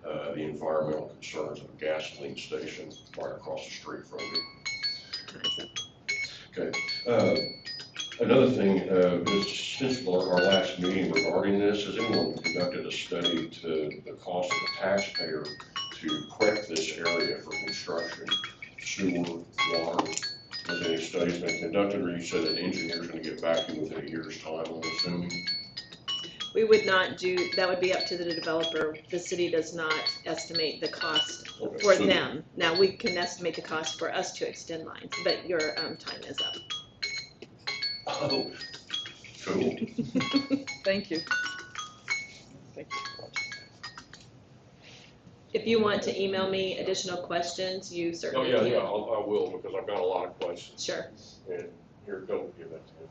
the environmental concerns of a gasoline station right across the street from me. Okay. Another thing, since our last meeting regarding this, has anyone conducted a study to the cost of the taxpayer to prep this area for construction, sewer, water? Has any studies been conducted, or you said an engineer is going to get back to you within a year's time, I'm assuming? We would not do, that would be up to the developer. The city does not estimate the cost for them. Now, we can estimate the cost for us to extend lines, but your time is up. Oh, cool. Thank you. If you want to email me additional questions, you certainly can. I will, because I've got a lot of questions. Sure. And here, don't give that to me.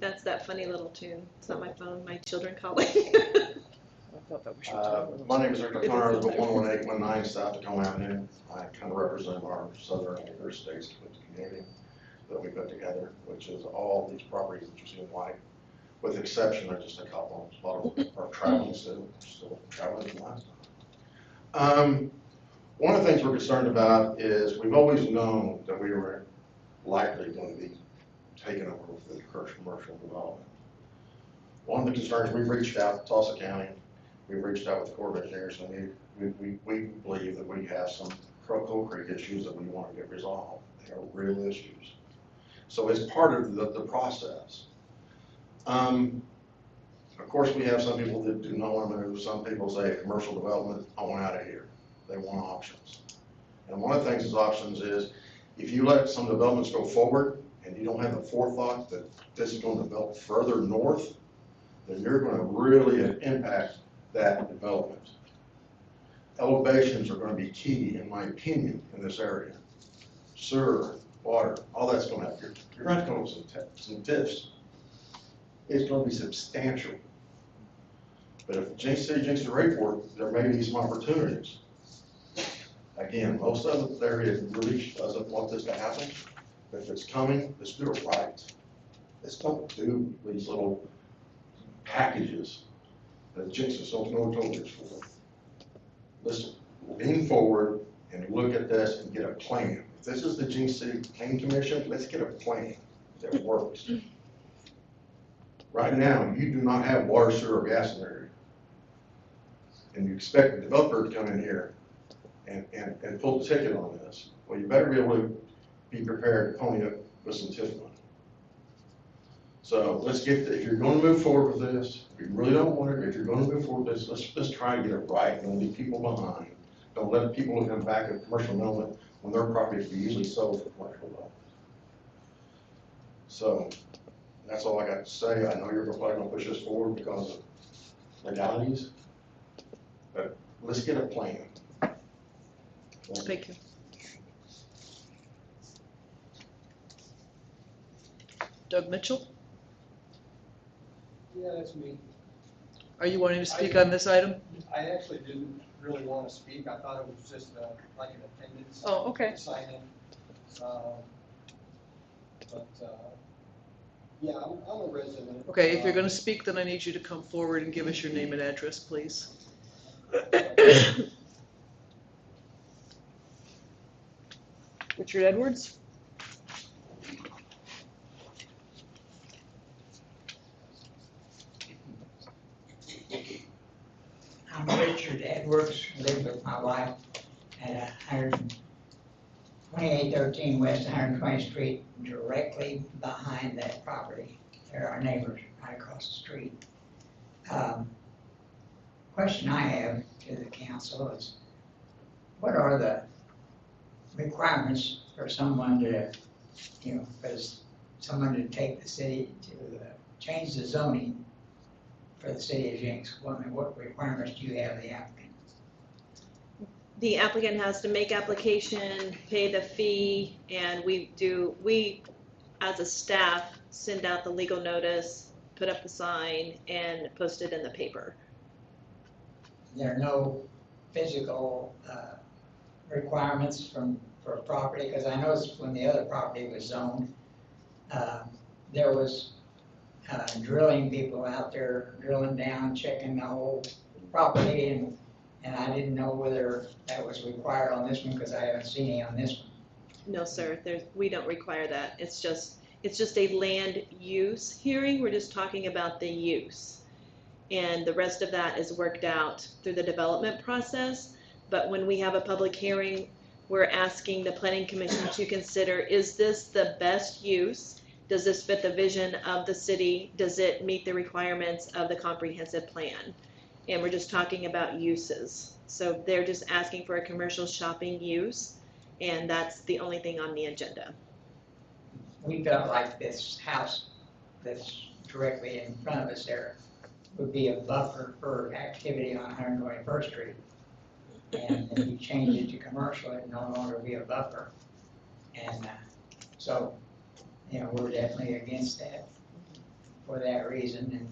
That's that funny little tune. It's not my phone, my children calling. I thought that we should talk with them. My name is Rick It is O'Connor, I live at in there. 11819 South Tacoma Avenue. I kind of represent our southern and United States community that we put together, which is all these properties that you see in white, with exception of just a couple. A lot of them are traveling still traveling from last time. One of the things we're concerned about is we've always known that we were likely going to be taken over with the commercial development. One of the concerns, we've reached out to Tulsa County, we've reached out with the Corps of Engineers, and we believe that we have some Coal Creek issues that we want to get resolved. They are real issues. So it's part of the process. Of course, we have some people that do not want to move. Some people say commercial development, I want out of here. They want options. And one of the things as options is, if you let some developments go forward and you don't have the forethought that this is going to develop further north, then you're going to really impact that development. Elevations are going to be key, in my opinion, in this area. Sewer, water, all that's going to happen. You're going to come up with some tips. It's going to be substantial. But if Jenks City, Jenks Report, there may be some opportunities. Again, most of the area really doesn't want this to happen. But if it's coming, let's do it right. Let's don't do these little packages that Jenks is so notorious for. Let's lean forward and look at this and get a plan. If this is the Jenks City Planning Commission, let's get a plan that works. Right now, you do not have water, sewer, or gas in the area. And you expect the developer to come in here and pull the ticket on this. Well, you better be able to be prepared to pony up with some TIF money. So let's get, if you're going to move forward with this, if you really don't want it, if you're going to move forward with this, let's try to get it right. Don't leave people behind. Don't let people come back at commercial development when their properties are usually sold for commercial development. So that's all I got to say. I know you're probably going to push this forward because of legalities, but let's get a plan. Thank you. Doug Mitchell, Yeah, that's me. are you wanting to speak on this item? I actually didn't really want to speak. I thought it was just like an attendance. Oh, okay. Sign in. Yeah, I'm a resident. Okay, if you're going to speak, then I need you to come forward and give us your name and address, please. Richard Edwards? I'm Richard Edwards, live with my wife at 2813 West 120th Street, directly behind that property. They're our neighbors right across the street. Question I have to the council is, what are the requirements for someone to, because someone to take the city to change the zoning for the city of Jenks? What requirements do you have of the applicant? The applicant has to make application, pay the fee, and we as a staff send out the legal notice, put up the sign, and post it in the paper. There are no physical requirements for property, because I noticed when the other property was zoned, there was drilling people out there, drilling down, checking the whole property, and I didn't know whether that was required on this one, because I haven't seen any on this one. No, sir, we don't require that. It's just a land use hearing. We're just talking about the use. And the rest of that is worked out through the development process. But when we have a public hearing, we're asking the Planning Commission to consider, is this the best use? Does this fit the vision of the city? Does it meet the requirements of the comprehensive plan? And we're just talking about uses. So they're just asking for a commercial shopping use, and that's the only thing on the agenda. We felt like this house that's directly in front of us there would be a buffer for activity on 121st Street. And if you change it to commercial, it no longer be a buffer. And so, we're definitely against that. for that reason. And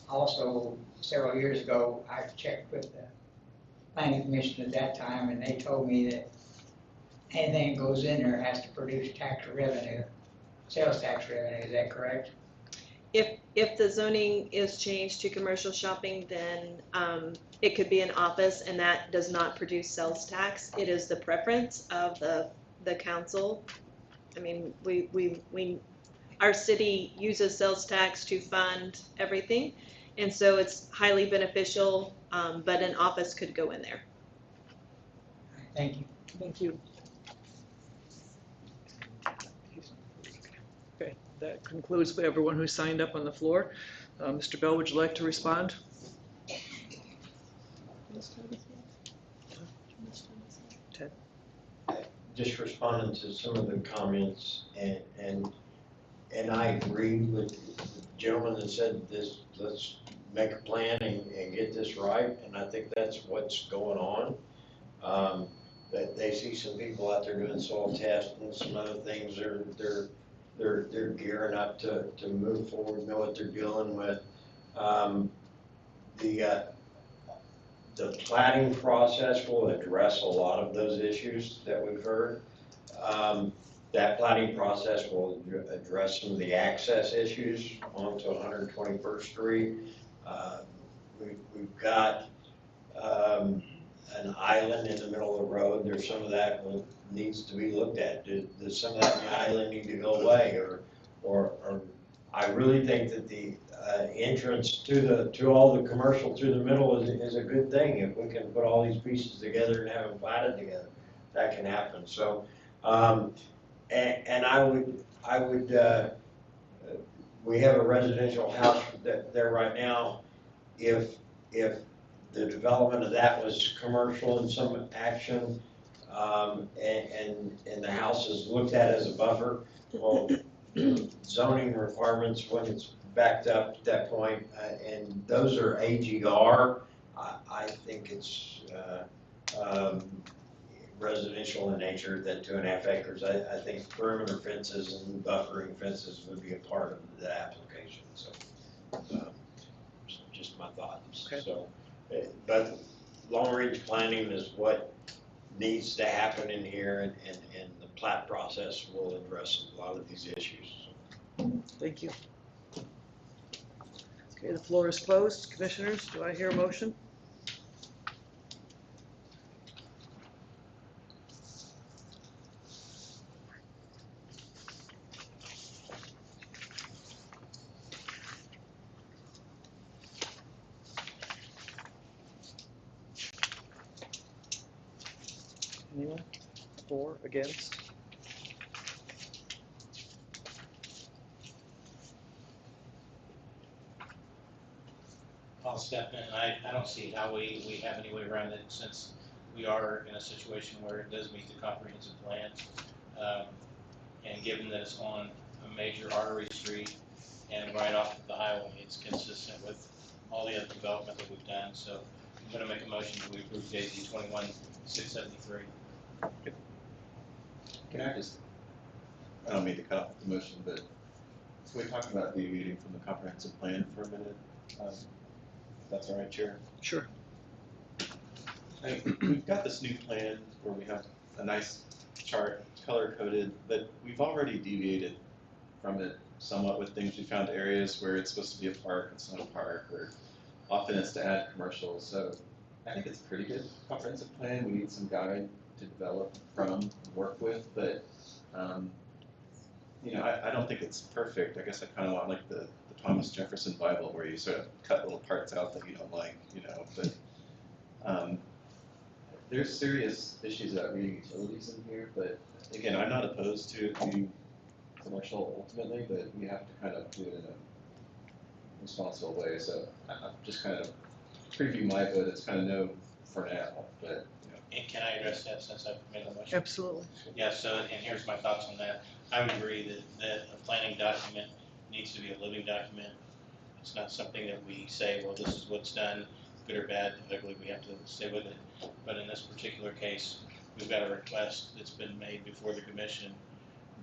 also, several years ago, I checked with the planning commission at that time, and they told me that anything that goes in there has to produce tax revenue, sales tax revenue. Is that correct? If the zoning is changed to commercial shopping, then it could be an office, and that does not produce sales tax. It is the preference of the council. I mean, our city uses sales tax to fund everything, and so it's highly beneficial, but an office could go in there. Thank you. Thank you. Okay, that concludes everyone who signed up on the floor. Mr. Bell, would you like to respond? Ted? Just responding to some of the comments, and I agree with the gentleman that said this, let's make a plan and get this right, and I think that's what's going on. That they see some people out there doing soil tests and some other things, they're gearing up to move forward, know what they're dealing with. The planning process will address a lot of those issues that we've heard. That planning process will address some of the access issues onto 121st Street. We've got an island in the middle of the road. There's some of that needs to be looked at. Does some of that island need to go away, or I really think that the entrance to all the commercial through the middle is a good thing. If we can put all these pieces together and have them platted together, that can happen. So, and I would we have a residential house there right now. If the development of that was commercial in some action, and the house is looked at as a buffer, well, zoning requirements when it's backed up at that point, and those are AGR. I think it's residential in nature, that 2.5 acres. I think perimeter fences and buffering fences would be a part of the application. So, just my thoughts. Okay. So, but long-range planning is what needs to happen in here, and the plat process will address a lot of these issues. Thank you. Okay, the floor is closed. Commissioners, do I hear a motion? Anyone? For, against? I'll step in. I don't see how we have any way around it, since we are in a situation where it does meet the comprehensive plan. And given that it's on a major artery street and right off of the highway, it's consistent with all the other development that we've done. So I'm gonna make a motion that we approve JZ 21-673. Can I just, I don't mean to cut off the motion, but can we talk about deviating from the comprehensive plan for a minute? If that's all right, Chair? Sure. We've got this new plan where we have a nice chart, color-coded, but we've already deviated from it somewhat with things. We found areas where it's supposed to be a park, it's not a park, or often it's to add commercial. So I think it's a pretty good comprehensive plan. We need some guide to develop from, work with, but you know, I don't think it's perfect. I guess I kind of want like the Thomas Jefferson Bible, where you sort of cut little parts out that you don't like, you know, but there's serious issues about reading utilities in here, but again, I'm not opposed to it being commercial ultimately, but we have to kind of do it in a responsible way. So I'm just kind of preview my vote. It's kind of no for now, but you know. And can I address that since I've made the motion? Absolutely. Yeah, so, and here's my thoughts on that. I would agree that a planning document needs to be a living document. It's not something that we say, well, this is what's done, good or bad, ugly, we have to stay with it. But in this particular case, we've got a request that's been made before the commission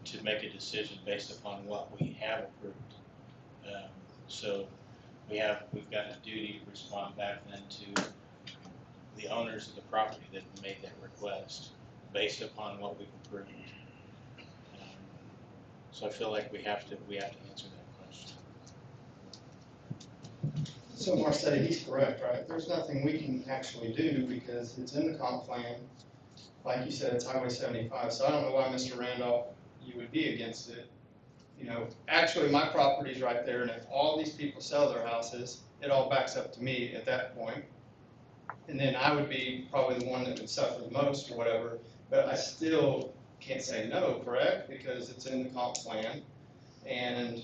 to make a decision based upon what we have approved. So we've got a duty to respond back then to the owners of the property that made that request based upon what we've approved. So I feel like we have to answer that question. So Marcetti, he's correct, right? There's nothing we can actually do because it's in the comp plan. Like you said, it's Highway 75, so I don't know why, Mr. Randolph, you would be against it. You know, actually, my property's right there, and if all these people sell their houses, it all backs up to me at that point. And then I would be probably the one that would suffer the most or whatever, but I still can't say no, correct? Because it's in the comp plan, and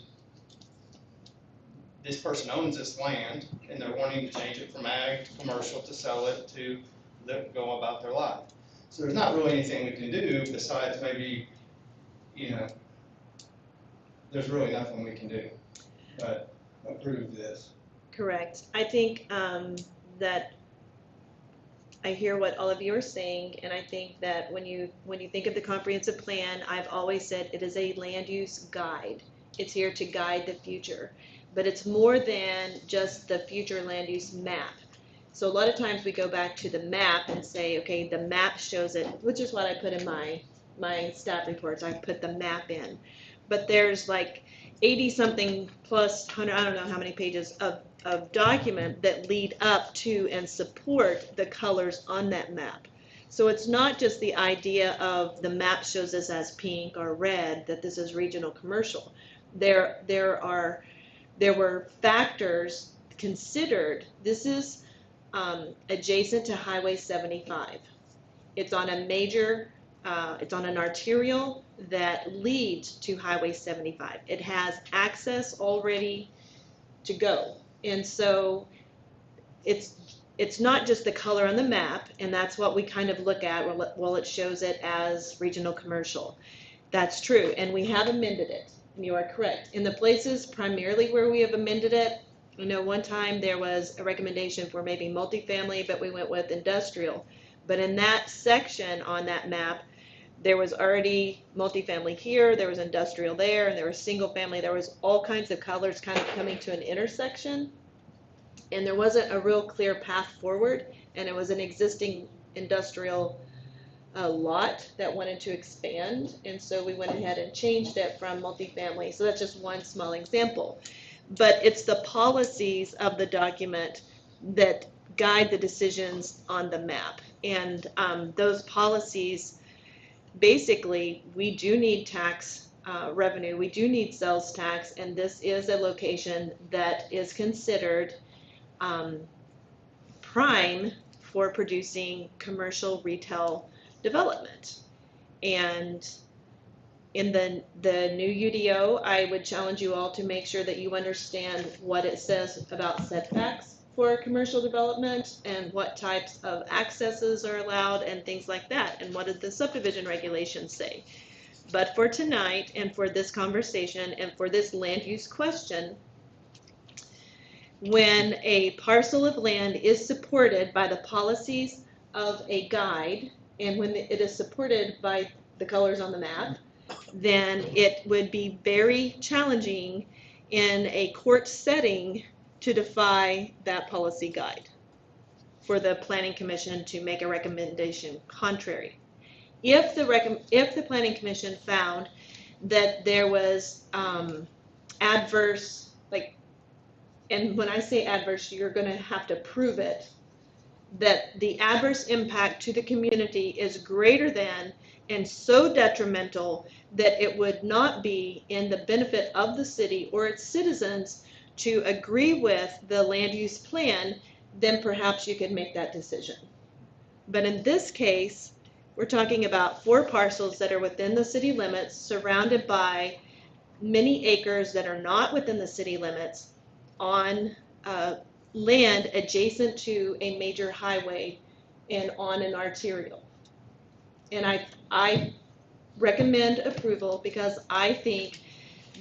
this person owns this land, and they're wanting to change it from ag to commercial to sell it to go about their life. So there's not really anything we can do besides maybe, you know, there's really nothing we can do but approve this. Correct. I think that I hear what all of you are saying, and I think that when you think of the comprehensive plan, I've always said it is a land use guide. It's here to guide the future, but it's more than just the future land use map. So a lot of times we go back to the map and say, okay, the map shows it, which is what I put in my stat reports. I put the map in, but there's like 80 something plus 100, I don't know how many pages of document that lead up to and support the colors on that map. So it's not just the idea of the map shows this as pink or red, that this is regional commercial. There were factors considered. This is adjacent to Highway 75. It's on a major, it's on an arterial that leads to Highway 75. It has access already to go. And so it's not just the color on the map, and that's what we kind of look at. Well, it shows it as regional commercial. That's true, and we have amended it, and you are correct. In the places primarily where we have amended it, you know, one time there was a recommendation for maybe multifamily, but we went with industrial. But in that section on that map, there was already multifamily here, there was industrial there, and there was single family. There was all kinds of colors kind of coming to an intersection, and there wasn't a real clear path forward, and it was an existing industrial lot that wanted to expand, and so we went ahead and changed it from multifamily. So that's just one small example. But it's the policies of the document that guide the decisions on the map, and those policies, basically, we do need tax revenue, we do need sales tax, and this is a location that is considered prime for producing commercial retail development. And in the new UDO, I would challenge you all to make sure that you understand what it says about setbacks for commercial development and what types of accesses are allowed and things like that, and what did the subdivision regulations say. But for tonight and for this conversation and for this land use question, when a parcel of land is supported by the policies of a guide, and when it is supported by the colors on the map, then it would be very challenging in a court setting to defy that policy guide for the Planning Commission to make a recommendation contrary. If the Planning Commission found that there was adverse, and when I say adverse, you're going to have to prove it, that the adverse impact to the community is greater than and so detrimental that it would not be in the benefit of the city or its citizens to agree with the land use plan, then perhaps you could make that decision. But in this case, we're talking about 4 parcels that are within the city limits, surrounded by many acres that are not within the city limits, on land adjacent to a major highway and on an arterial. And I recommend approval because I think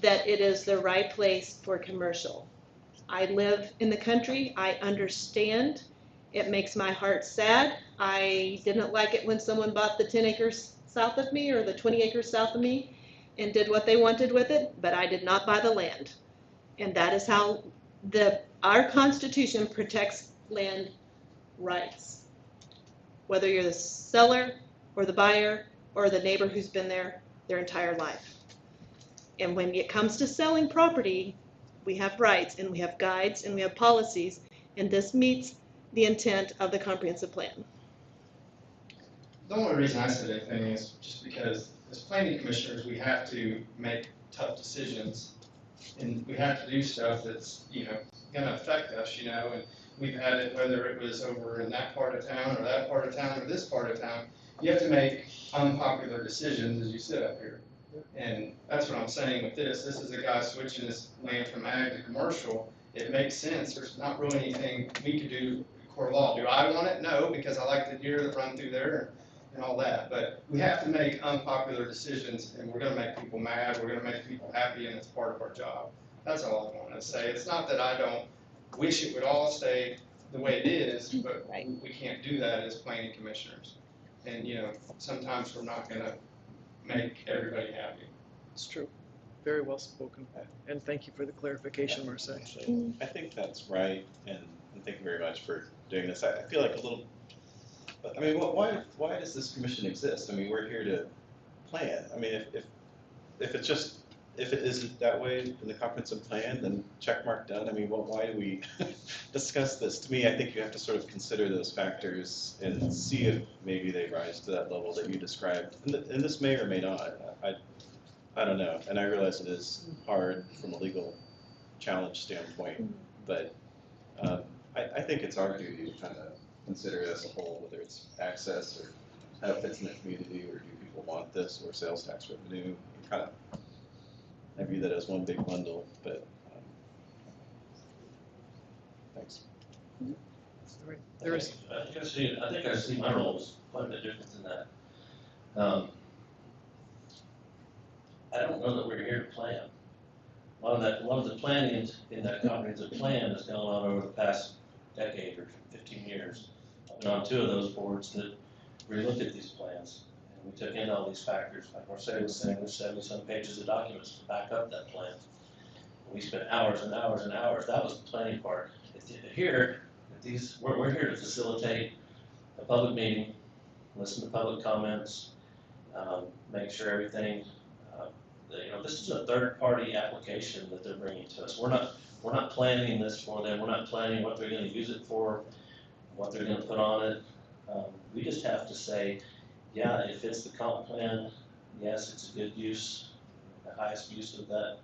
that it is the right place for commercial. I live in the country. I understand. It makes my heart sad. I didn't like it when someone bought the 10 acres south of me or the 20 acres south of me and did what they wanted with it, but I did not buy the land. And that is how our Constitution protects land rights. Whether you're the seller or the buyer or the neighbor who's been there their entire life. And when it comes to selling property, we have rights and we have guides and we have policies, and this meets the intent of the comprehensive plan. The only reason I said anything is just because as planning commissioners, we have to make tough decisions. And we have to do stuff that's, gonna affect us, and we've had it, whether it was over in that part of town or that part of town or this part of town. You have to make unpopular decisions as you sit up here. And that's what I'm saying with this. This is a guy switching his land from ag to commercial. It makes sense. There's not really anything we could do in court of law. Do I want it? No, because I like the deer that run through there and all that. But we have to make unpopular decisions, and we're gonna make people mad, we're gonna make people happy, and it's part of our job. That's all I want to say. It's not that I don't wish it would all stay the way it is, but we can't do that as planning commissioners. And, sometimes we're not gonna make everybody happy. It's true. Very well spoken. And thank you for the clarification, Marcia. I think that's right, and thank you very much for doing this. I feel like a little, I mean, why does this commission exist? I mean, we're here to plan. I mean, if it isn't that way in the comprehensive plan, then check mark done. I mean, why do we discuss this? To me, I think you have to sort of consider those factors and see if maybe they rise to that level that you described. And this may or may not. I don't know. And I realize it is hard from a legal challenge standpoint, but I think it's our duty to kind of consider it as a whole, whether it's access or how it fits in the community, or do people want this, or sales tax revenue. I view that as one big bundle, but thanks. All right. There is. I think I see my role is quite a bit different than that. I don't know that we're here to plan. A lot of the planning in that comprehensive plan has gone on over the past decade or 15 years. I've been on 2 of those boards that relooked at these plans. We took in all these factors, like Marcel was saying, there's 70-some pages of documents to back up that plan. We spent hours and hours and hours. That was the planning part. Here, we're here to facilitate a public meeting, listen to public comments, make sure everything. This is a third-party application that they're bringing to us. We're not planning this for them. We're not planning what they're going to use it for, what they're going to put on it. We just have to say, yeah, it fits the comp plan. Yes, it's a good use, the highest use of that.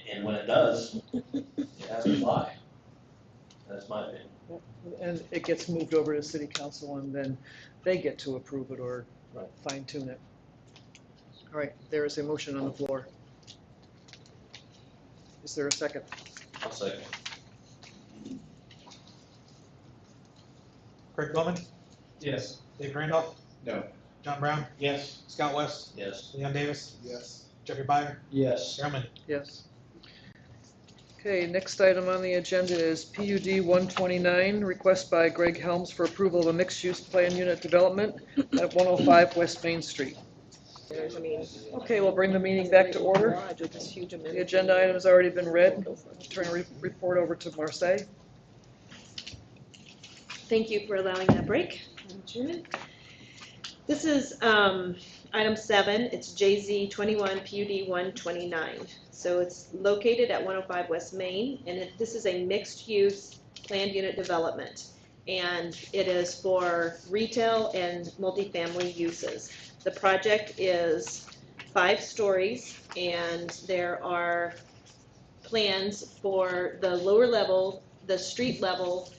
And when it does, it has to fly. That's my opinion. And it gets moved over to city council, and then they get to approve it or fine tune it. All right, there is a motion on the floor. Is there a second? I'll second. Craig Bowman, Yes. Dave Randolph, No. John Brown, Yes. Scott West, Yes. Leon Davis, Yes. Jeffrey Byer, Yes. Darrell Manning. Yes. Okay, next item on the agenda is PUD 129, request by Greg Helms for approval of a mixed-use plan unit development at 105 West Main Street. Okay, we'll bring the meeting back to order. The agenda item has already been read. Turn the report over to Marseille. Thank you for allowing that break, Madam Chairman. This is item 7. It's JZ 21 PUD 129. So it's located at 105 West Main, and this is a mixed-use planned unit development. And it is for retail and multifamily uses. The project is 5 stories, and there are plans for the lower level, the street level,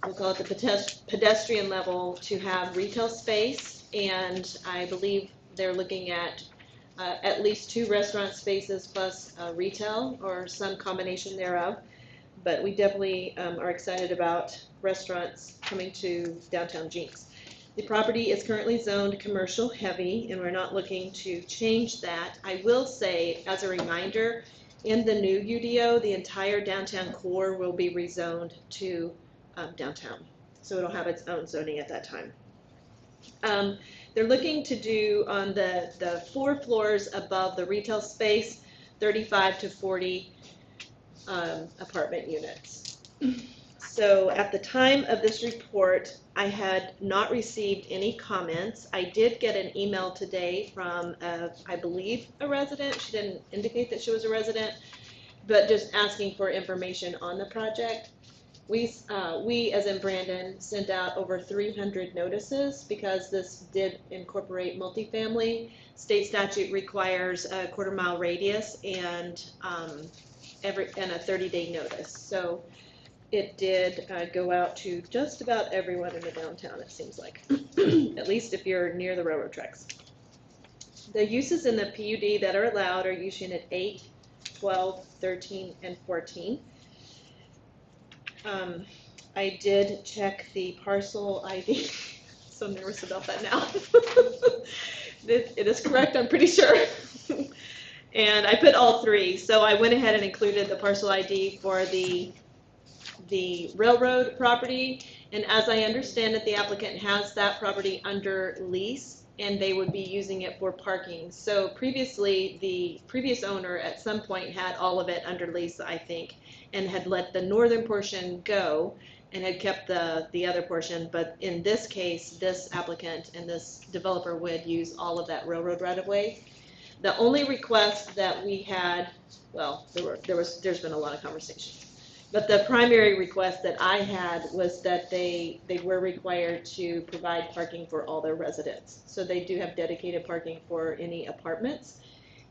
we'll call it the pedestrian level, to have retail space, and I believe they're looking at least 2 restaurant spaces plus retail or some combination thereof. But we definitely are excited about restaurants coming to downtown Jenks. The property is currently zoned commercial heavy, and we're not looking to change that. I will say, as a reminder, in the new UDO, the entire downtown core will be rezoned to downtown. So it'll have its own zoning at that time. They're looking to do on the 4 floors above the retail space, 35 to 40 apartment units. So at the time of this report, I had not received any comments. I did get an email today from, I believe, a resident. She didn't indicate that she was a resident, but just asking for information on the project. We, as in Brandon, sent out over 300 notices because this did incorporate multifamily. State statute requires a quarter-mile radius and a 30-day notice. So it did go out to just about everyone in the downtown, it seems like, at least if you're near the railroad tracks. The uses in the PUD that are allowed are use unit 8, 12, 13, and 14. I did check the parcel ID. So nervous about that now. It is correct, I'm pretty sure. And I put all three. So I went ahead and included the parcel ID for the railroad property. And as I understand it, the applicant has that property under lease and they would be using it for parking. So previously, the previous owner at some point had all of it under lease, I think, and had let the northern portion go and had kept the other portion. But in this case, this applicant and this developer would use all of that railroad right-of-way. The only request that we had, well, there's been a lot of conversation, but the primary request that I had was that they were required to provide parking for all their residents. So they do have dedicated parking for any apartments.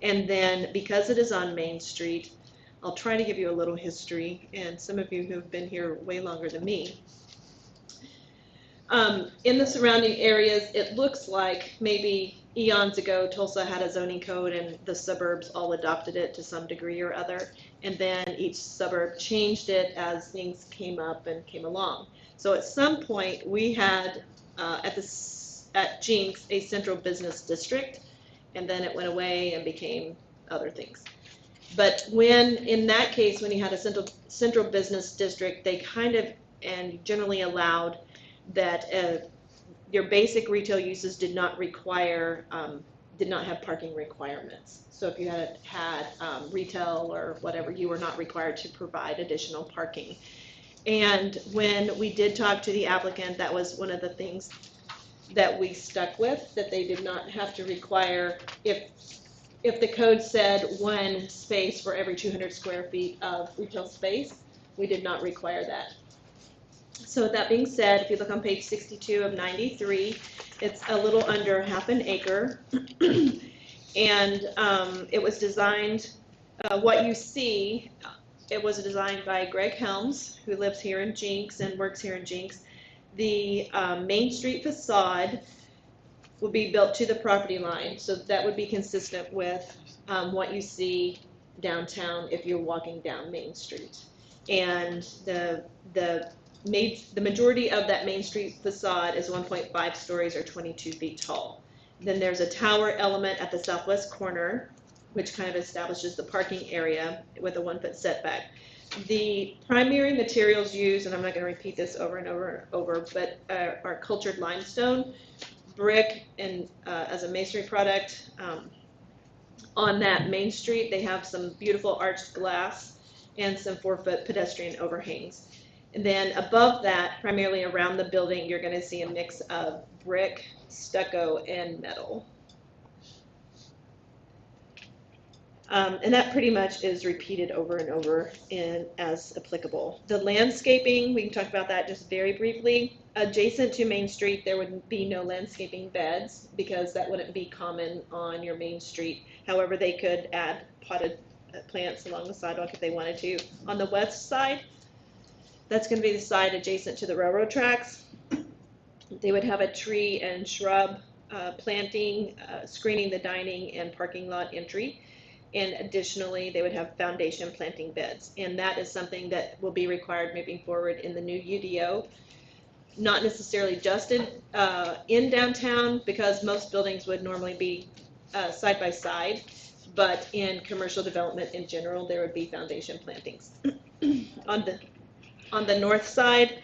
And then because it is on Main Street, I'll try to give you a little history, and some of you who have been here way longer than me. In the surrounding areas, it looks like maybe eons ago, Tulsa had a zoning code and the suburbs all adopted it to some degree or other. And then each suburb changed it as things came up and came along. So at some point, we had at Jenks a central business district, and then it went away and became other things. But when, in that case, when you had a central business district, they kind of and generally allowed that your basic retail uses did not require, did not have parking requirements. So if you had retail or whatever, you were not required to provide additional parking. And when we did talk to the applicant, that was one of the things that we stuck with, that they did not have to require, if the code said one space for every 200 square feet of retail space, we did not require that. So with that being said, if you look on page 62 of 93, it's a little under half an acre. And it was designed, what you see, it was designed by Greg Helms, who lives here in Jenks and works here in Jenks. The Main Street facade will be built to the property line, so that would be consistent with what you see downtown if you're walking down Main Street. And the majority of that Main Street facade is 1.5 stories or 22 feet tall. Then there's a tower element at the southwest corner, which kind of establishes the parking area with a 1 foot setback. The primary materials used, and I'm not going to repeat this over and over and over, but are cultured limestone, brick, and as a masonry product. On that Main Street, they have some beautiful arched glass and some 4 foot pedestrian overhangs. And then above that, primarily around the building, you're going to see a mix of brick, stucco, and metal. And that pretty much is repeated over and over as applicable. The landscaping, we can talk about that just very briefly. Adjacent to Main Street, there would be no landscaping beds because that wouldn't be common on your Main Street. However, they could add potted plants along the sidewalk if they wanted to. On the west side, that's going to be the side adjacent to the railroad tracks. They would have a tree and shrub planting, screening the dining and parking lot entry. And additionally, they would have foundation planting beds. And that is something that will be required moving forward in the new UDO. Not necessarily just in downtown, because most buildings would normally be side by side, but in commercial development in general, there would be foundation plantings. On the north side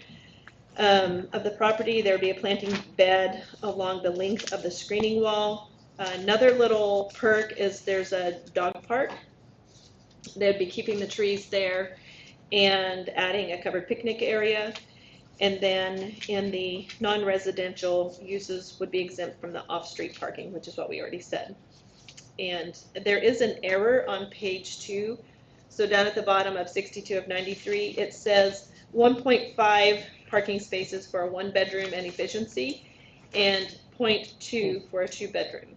of the property, there would be a planting bed along the length of the screening wall. Another little perk is there's a dog park They'd be keeping the trees there and adding a covered picnic area. And then in the non-residential uses would be exempt from the off-street parking, which is what we already said. And there is an error on page 2. So down at the bottom of 62 of 93, it says 1.5 parking spaces for a 1-bedroom and efficiency, and 0.2 for a 2-bedroom.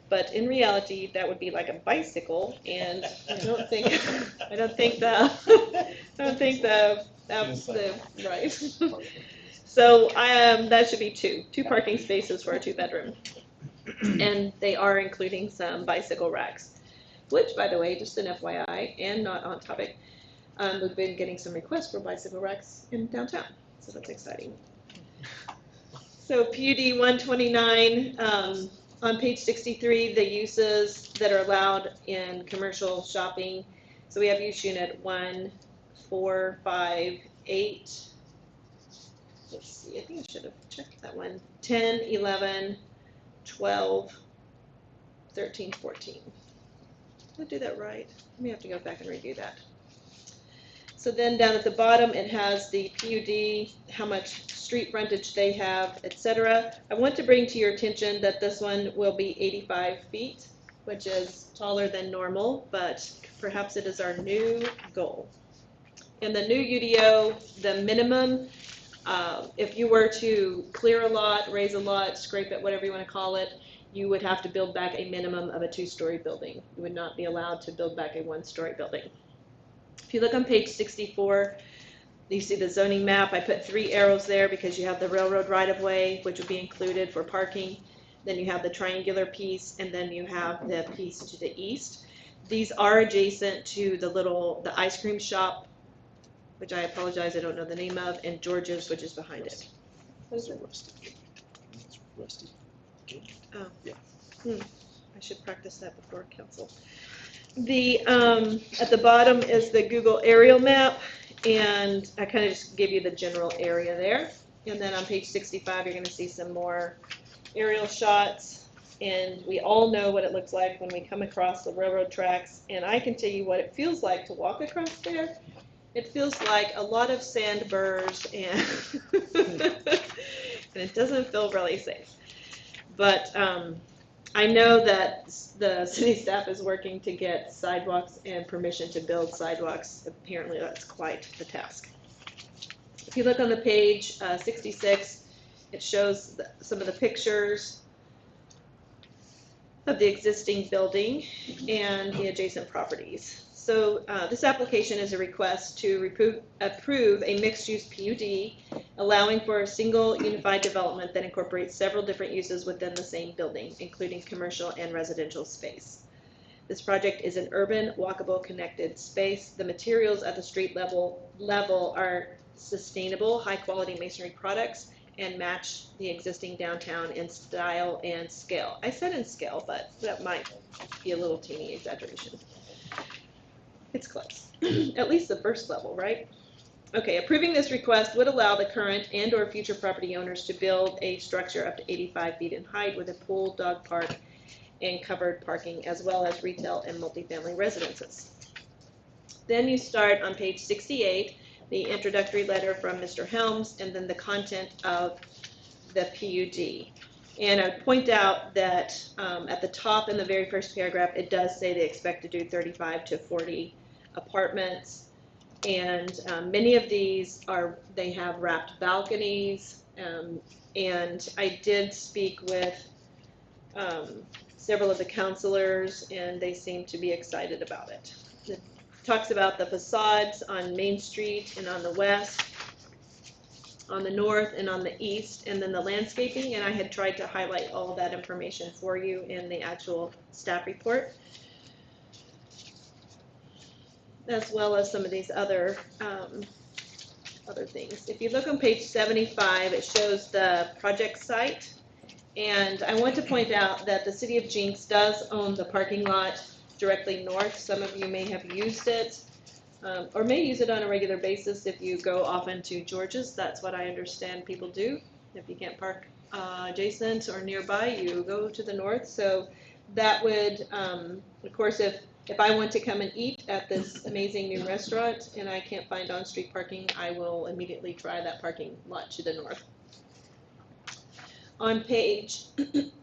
But in reality, that would be like a bicycle, and I don't think that's the right. So that should be two parking spaces for a 2-bedroom, and they are including some bicycle racks, which, by the way, just an FYI, and not on topic, we've been getting some requests for bicycle racks in downtown, so that's exciting. So PUD 129, on page 63, the uses that are allowed in commercial shopping. So we have use unit 1, 4, 5, 8. Let's see, I think I should have checked that one. 10, 11, 12, 13, 14. Did I do that right? Let me have to go back and review that. So then down at the bottom, it has the PUD, how much street frontage they have, etc. I want to bring to your attention that this one will be 85 feet, which is taller than normal, but perhaps it is our new goal. In the new UDO, the minimum, if you were to clear a lot, raise a lot, scrape it, whatever you want to call it, you would have to build back a minimum of a 2-story building. You would not be allowed to build back a 1-story building. If you look on page 64, you see the zoning map. I put 3 arrows there because you have the railroad right-of-way, which would be included for parking. Then you have the triangular piece, and then you have the piece to the east. These are adjacent to the ice cream shop, which I apologize, I don't know the name of, and George's, which is behind it. What is it? Rusty. Oh. Yeah. I should practice that before council. At the bottom is the Google aerial map, and I kind of just give you the general area there. And then on page 65, you're going to see some more aerial shots, and we all know what it looks like when we come across the railroad tracks, and I can tell you what it feels like to walk across there. It feels like a lot of sand burrs, and, and it doesn't feel really safe. But I know that the city staff is working to get sidewalks and permission to build sidewalks. Apparently that's quite the task. If you look on the page 66, it shows some of the pictures of the existing building and the adjacent properties. So this application is a request to approve a mixed-use PUD, allowing for a single unified development that incorporates several different uses within the same building, including commercial and residential space. This project is an urban, walkable, connected space. The materials at the street level are sustainable, high-quality masonry products and match the existing downtown in style and scale. I said in scale, but that might be a little teeny exaggeration. It's close. At least the first level, right? Okay, approving this request would allow the current and or future property owners to build a structure up to 85 feet in height with a pool, dog park, and covered parking, as well as retail and multifamily residences. Then you start on page 68, the introductory letter from Mr. Helms, and then the content of the PUD. And I would point out that at the top in the very first paragraph, it does say they expect to do 35 to 40 apartments, and many of these they have wrapped balconies, and I did speak with several of the counselors, and they seem to be excited about it. It talks about the facades on Main Street and on the west, on the north and on the east, and then the landscaping, and I had tried to highlight all of that information for you in the actual staff report, as well as some of these other things. If you look on page 75, it shows the project site, and I want to point out that the city of Jenks does own the parking lot directly north. Some of you may have used it, or may use it on a regular basis if you go often to George's. That's what I understand people do. If you can't park adjacent or nearby, you go to the north. So that would, of course, if if I want to come and eat at this amazing new restaurant and I can't find on-street parking, I will immediately try that parking lot to the north. On page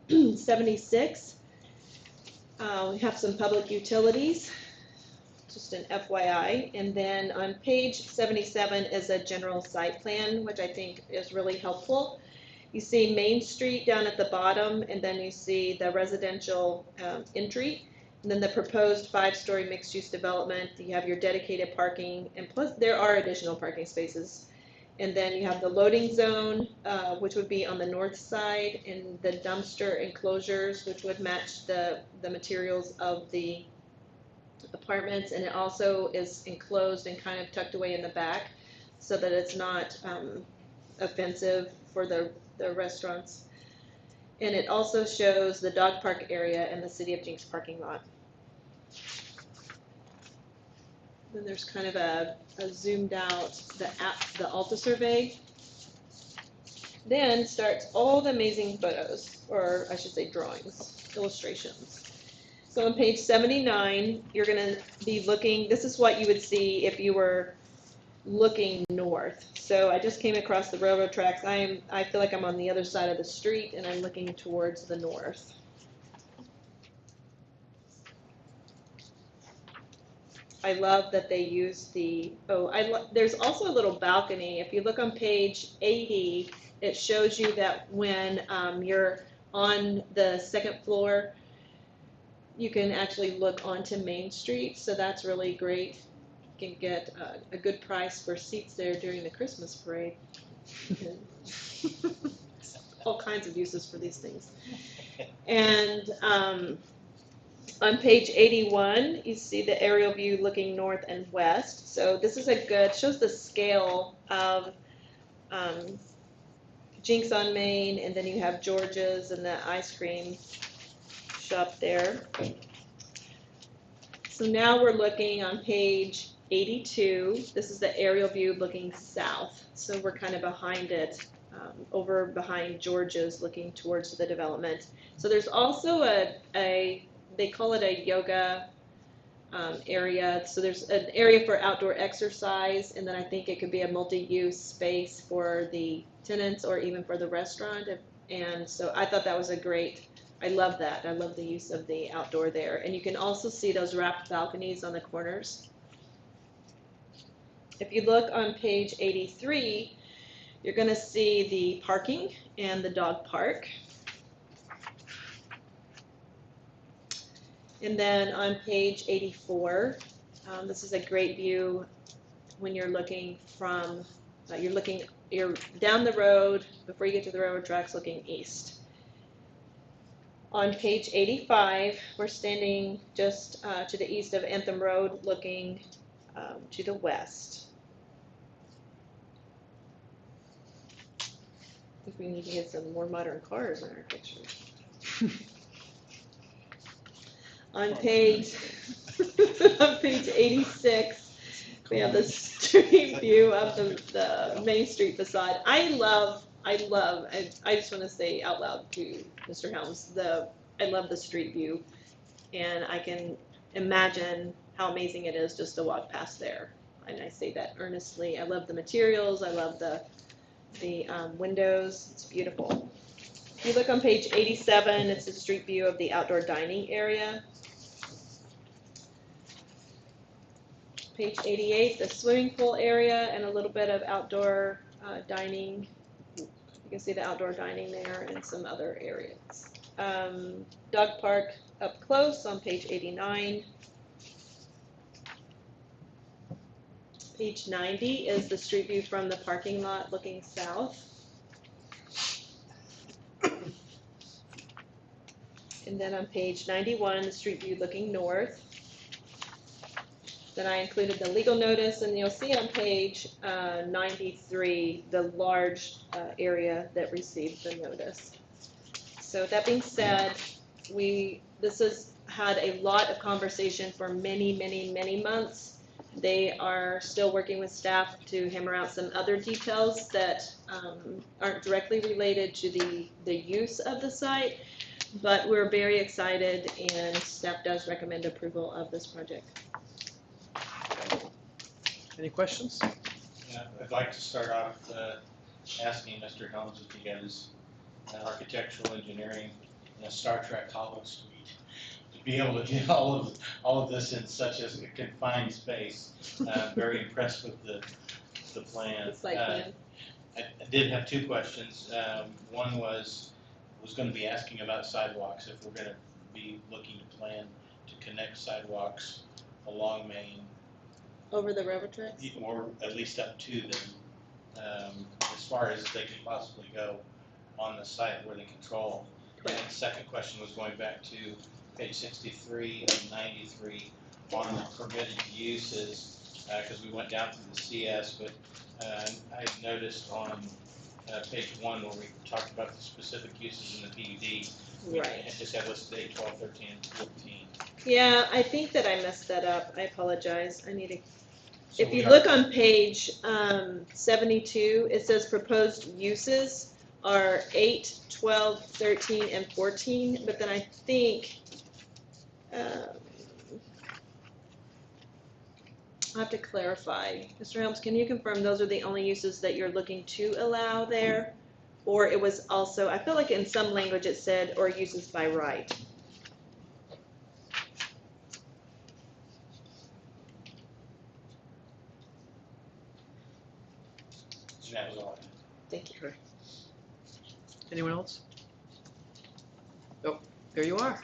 76, we have some public utilities, just an FYI. And then on page 77 is a general site plan, which I think is really helpful. You see Main Street down at the bottom, and then you see the residential entry, and then the proposed 5-story mixed-use development. You have your dedicated parking, and plus there are additional parking spaces. And then you have the loading zone, which would be on the north side, and the dumpster enclosures, which would match the materials of the apartments. And it also is enclosed and kind of tucked away in the back so that it's not offensive for the restaurants. And it also shows the dog park area and the City of Jenks parking lot. Then there's kind of a zoomed out, the Alta survey. Then starts all the amazing photos, or I should say drawings, illustrations. So on page 79, you're gonna be looking, this is what you would see if you were looking north. So I just came across the railroad tracks. I feel like I'm on the other side of the street and I'm looking towards the north. I love that they use the, there's also a little balcony. If you look on page 80, it shows you that when you're on the second floor, you can actually look onto Main Street. So that's really great. You can get a good price for seats there during the Christmas parade. All kinds of uses for these things. And on page 81, you see the aerial view looking north and west. So this is shows the scale of Jenks on Main, and then you have George's and the ice cream shop there. So now we're looking on page 82. This is the aerial view looking south. So we're kind of behind it, over behind George's, looking towards the development. So there's also they call it a yoga area. So there's an area for outdoor exercise, and then I think it could be a multi-use space for the tenants or even for the restaurant. And so I thought that was I love that. I love the use of the outdoor there. And you can also see those wrapped balconies on the corners. If you look on page 83, you're going to see the parking and the dog park. And then on page 84, this is a great view when you're looking from, you're down the road before you get to the railroad tracks looking east. On page 85, we're standing just to the east of Anthem Road looking to the west. I think we need to get some more modern cars in our picture. On page 86, we have the street view of the Main Street facade. I just want to say out loud to Mr. Helms, I love the street view, and I can imagine how amazing it is just to walk past there. And I say that earnestly. I love the materials. I love the windows. It's beautiful. If you look on page 87, it's a street view of the outdoor dining area. Page 88, the swimming pool area and a little bit of outdoor dining. You can see the outdoor dining there and some other areas. Dog park up close on page 89. Page 90 is the street view from the parking lot looking south. And then on page 91, the street view looking north. Then I included the legal notice, and you'll see on page 93 the large area that received the notice. So that being said, this has had a lot of conversation for many, many, many months. They are still working with staff to hammer out some other details that aren't directly related to the use of the site. But we're very excited, and staff does recommend approval of this project. Any questions? I'd like to start off asking Mr. Helms if he has architectural engineering in a Star Trek hollow suite to be able to get all of this in such a confined space. Very impressed with the plan. The site plan. I did have two questions. One was going to be asking about sidewalks, if we're going to be looking to plan to connect sidewalks along Main, Over the railroad tracks? or at least up to them, as far as they could possibly go on the site where they control. And the second question was going back to page 63 and 93 on the permitted uses, because we went down through the CS, but I noticed on page 1 where we talked about the specific uses in the PUD. Right. It just had listed 8, 12, 13, and 14. Yeah, I think that I messed that up. I apologize. I need to. So If we you are- look on page 72, it says proposed uses are 8, 12, 13, and 14, but then I think, I'll have to clarify. Mr. Helms, can you confirm those are the only uses that you're looking to allow there? Or it was also, I feel like in some language it said, or uses by right. And that was all. Thank you. Anyone else? Oh, there you are.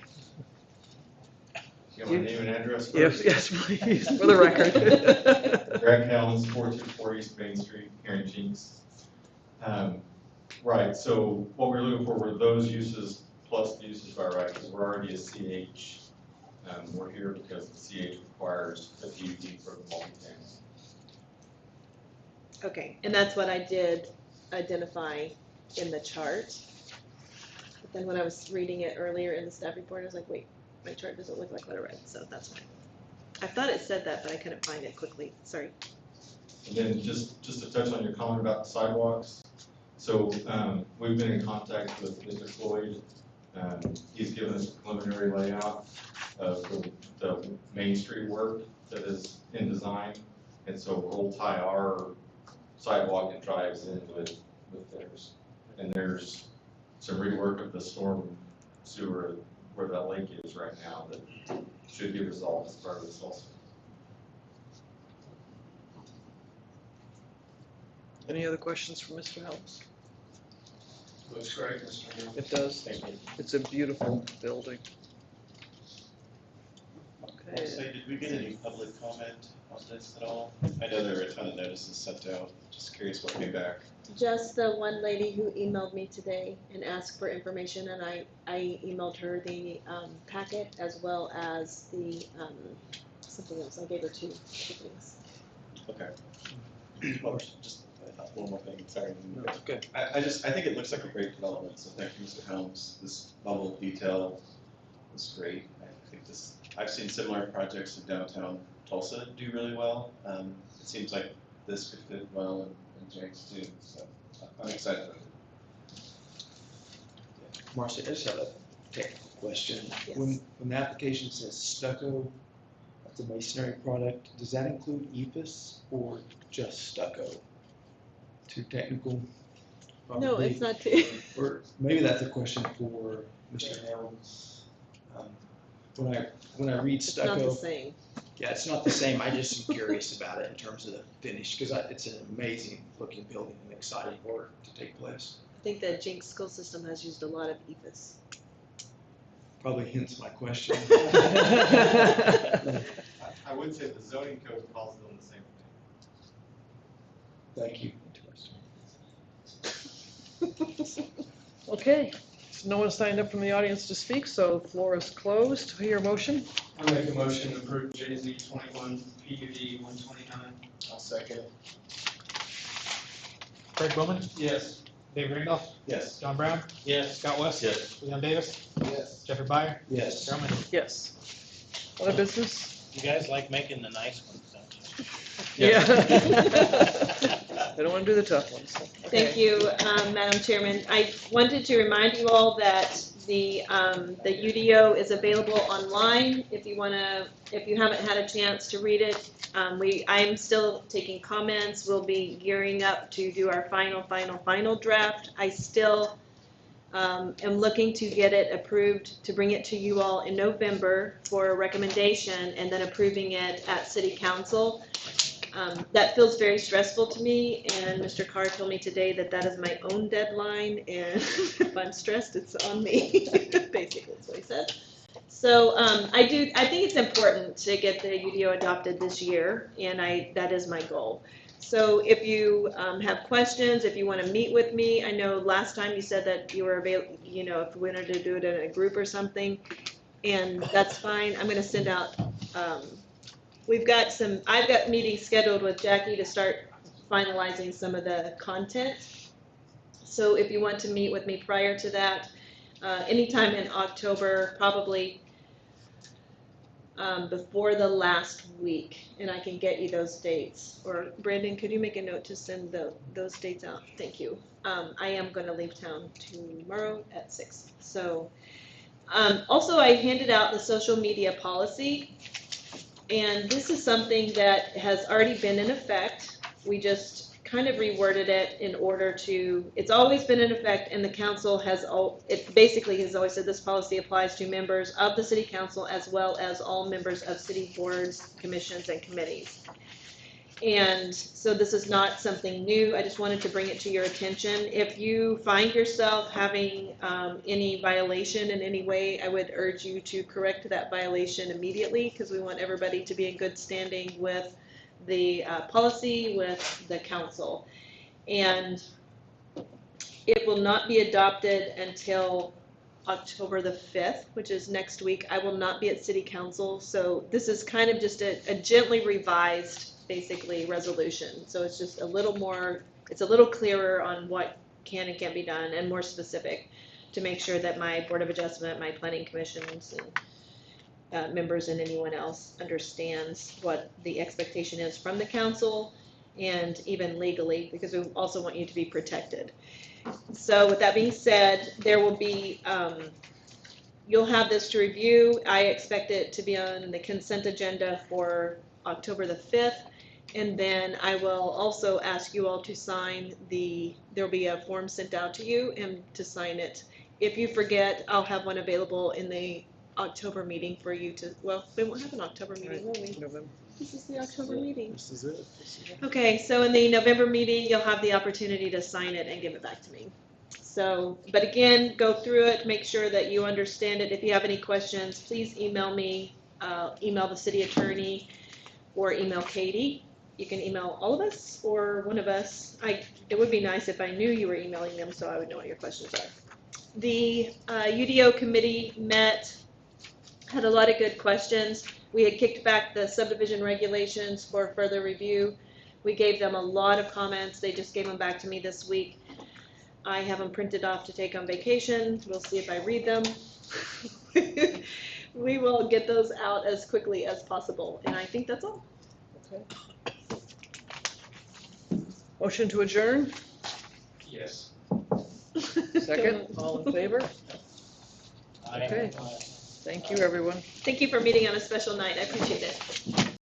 Get my name and address Yes, first? yes, please, for the record. Greg Helms, 424 East Main Street, here in Jenks. Right, so what we were looking for were those uses plus the uses by right, because we're already a CH. We're here because the CH requires a PUD for the multifamily. Okay, and that's what I did identify in the chart. But then when I was reading it earlier in the staff report, I was like, wait, my chart doesn't look like what I read, so that's fine. I thought it said that, but I couldn't find it quickly, sorry. And then just to touch on your comment about the sidewalks. So we've been in contact with Mr. Floyd. He's given us a preliminary layout of the Main Street work that is in design. And so we'll tie our sidewalk and drives in with theirs. And there's some rework of the storm sewer where that lake is right now that should be resolved as part of this also. Any other questions for Mr. Helms? Looks great, Mr. Hill. It does. Thank you. It's a beautiful building. Okay. Did we get any public comment on this at all? I know there were a ton of notices sent out. Just curious what came back. Just the one lady who emailed me today and asked for information, and I emailed her the packet as well as the something else. I gave her two things. Okay. Well, just one more thing, sorry. No, it's good. I think it looks like a great development, so thank you, Mr. Helms. This level of detail is great. I think I've seen similar projects in downtown Tulsa do really well. It seems like this could fit well in Jenks too, so I'm excited about it. Marcy, I just have a technical question. Yes. When the application says stucco, that's a masonry product, does that include EPIS or just stucco? Too technical? No, Probably. it's not too. Or maybe that's a question for Mr. Helms. When I read It's not the stucco, same. yeah, it's not the same. I just am curious about it in terms of the finish because it's an amazing looking building and exciting work to take place. I think the Jenks school system has used a lot of EPIS. Probably hence my question. I would say the zoning code calls them the same thing. Thank you. Okay, so no one signed up from the audience to speak, so the floor is closed. Hear your motion? I make a motion to approve JZ 21 PUD 129. I'll second. Craig Bowman, Yes. Dave Randolph, Yes. John Brown, Yes. Scott West, Yes. Leon Davis, Yes. Jeffrey Byer, Yes. Carol Mendel. Yes. Other business? You guys like making the nice ones, don't you? Yeah. I don't want to do the tough ones. Thank you, Madam Chairman. I wanted to remind you all that The UDO is available online if you haven't had a chance to read it. I'm still taking comments. We'll be gearing up to do our final draft. I still am looking to get it approved, to bring it to you all in November for a recommendation and then approving it at City Council. That feels very stressful to me, and Mr. Carr told me today that that is my own deadline, and if I'm stressed, it's on me. Basically, that's what he said. So I think it's important to get the UDO adopted this year, and that is my goal. So if you have questions, if you want to meet with me, I know last time you said that you were available, if we wanted to do it in a group or something, and that's fine. I'm going to send out. I've got meetings scheduled with Jackie to start finalizing some of the content. So if you want to meet with me prior to that, anytime in October, probably before the last week, and I can get you those dates. Or Brandon, could you make a note to send those dates out? Thank you. I am going to leave town tomorrow at 6. So also I handed out the social media policy. And this is something that has already been in effect. We just kind of reworded it in order to, it's always been in effect, and the council it basically has always said this policy applies to members of the city council as well as all members of city boards, commissions, and committees. And so this is not something new. I just wanted to bring it to your attention. If you find yourself having any violation in any way, I would urge you to correct that violation immediately, because we want everybody to be in good standing with the policy, with the council. And it will not be adopted until October the 5th, which is next week. I will not be at city council, so this is kind of just a gently revised basically resolution. So it's just a little more, it's a little clearer on what can and can't be done and more specific to make sure that my Board of Adjustment, my planning commissions and members and anyone else understands what the expectation is from the council and even legally, because we also want you to be protected. So with that being said, there will be, you'll have this to review. I expect it to be on the consent agenda for October the 5th. And then I will also ask you all to sign there'll be a form sent out to you and to sign it. If you forget, I'll have one available in the October meeting for you to, well, we won't have an October meeting, will we? November. This is the October meeting. This is it. Okay, so in the November meeting, you'll have the opportunity to sign it and give it back to me. So, but again, go through it, make sure that you understand it. If you have any questions, please email me, email the city attorney, or email Katie. You can email all of us or one of us. It would be nice if I knew you were emailing them so I would know what your questions are. The UDO committee met, had a lot of good questions. We had kicked back the subdivision regulations for further review. We gave them a lot of comments. They just gave them back to me this week. I have them printed off to take on vacation. We'll see if I read them. We will get those out as quickly as possible. And I think that's all. Okay. Motion to adjourn? Yes. Second, all in favor? Okay. Thank you, everyone. Thank you for meeting on a special night. I appreciate it.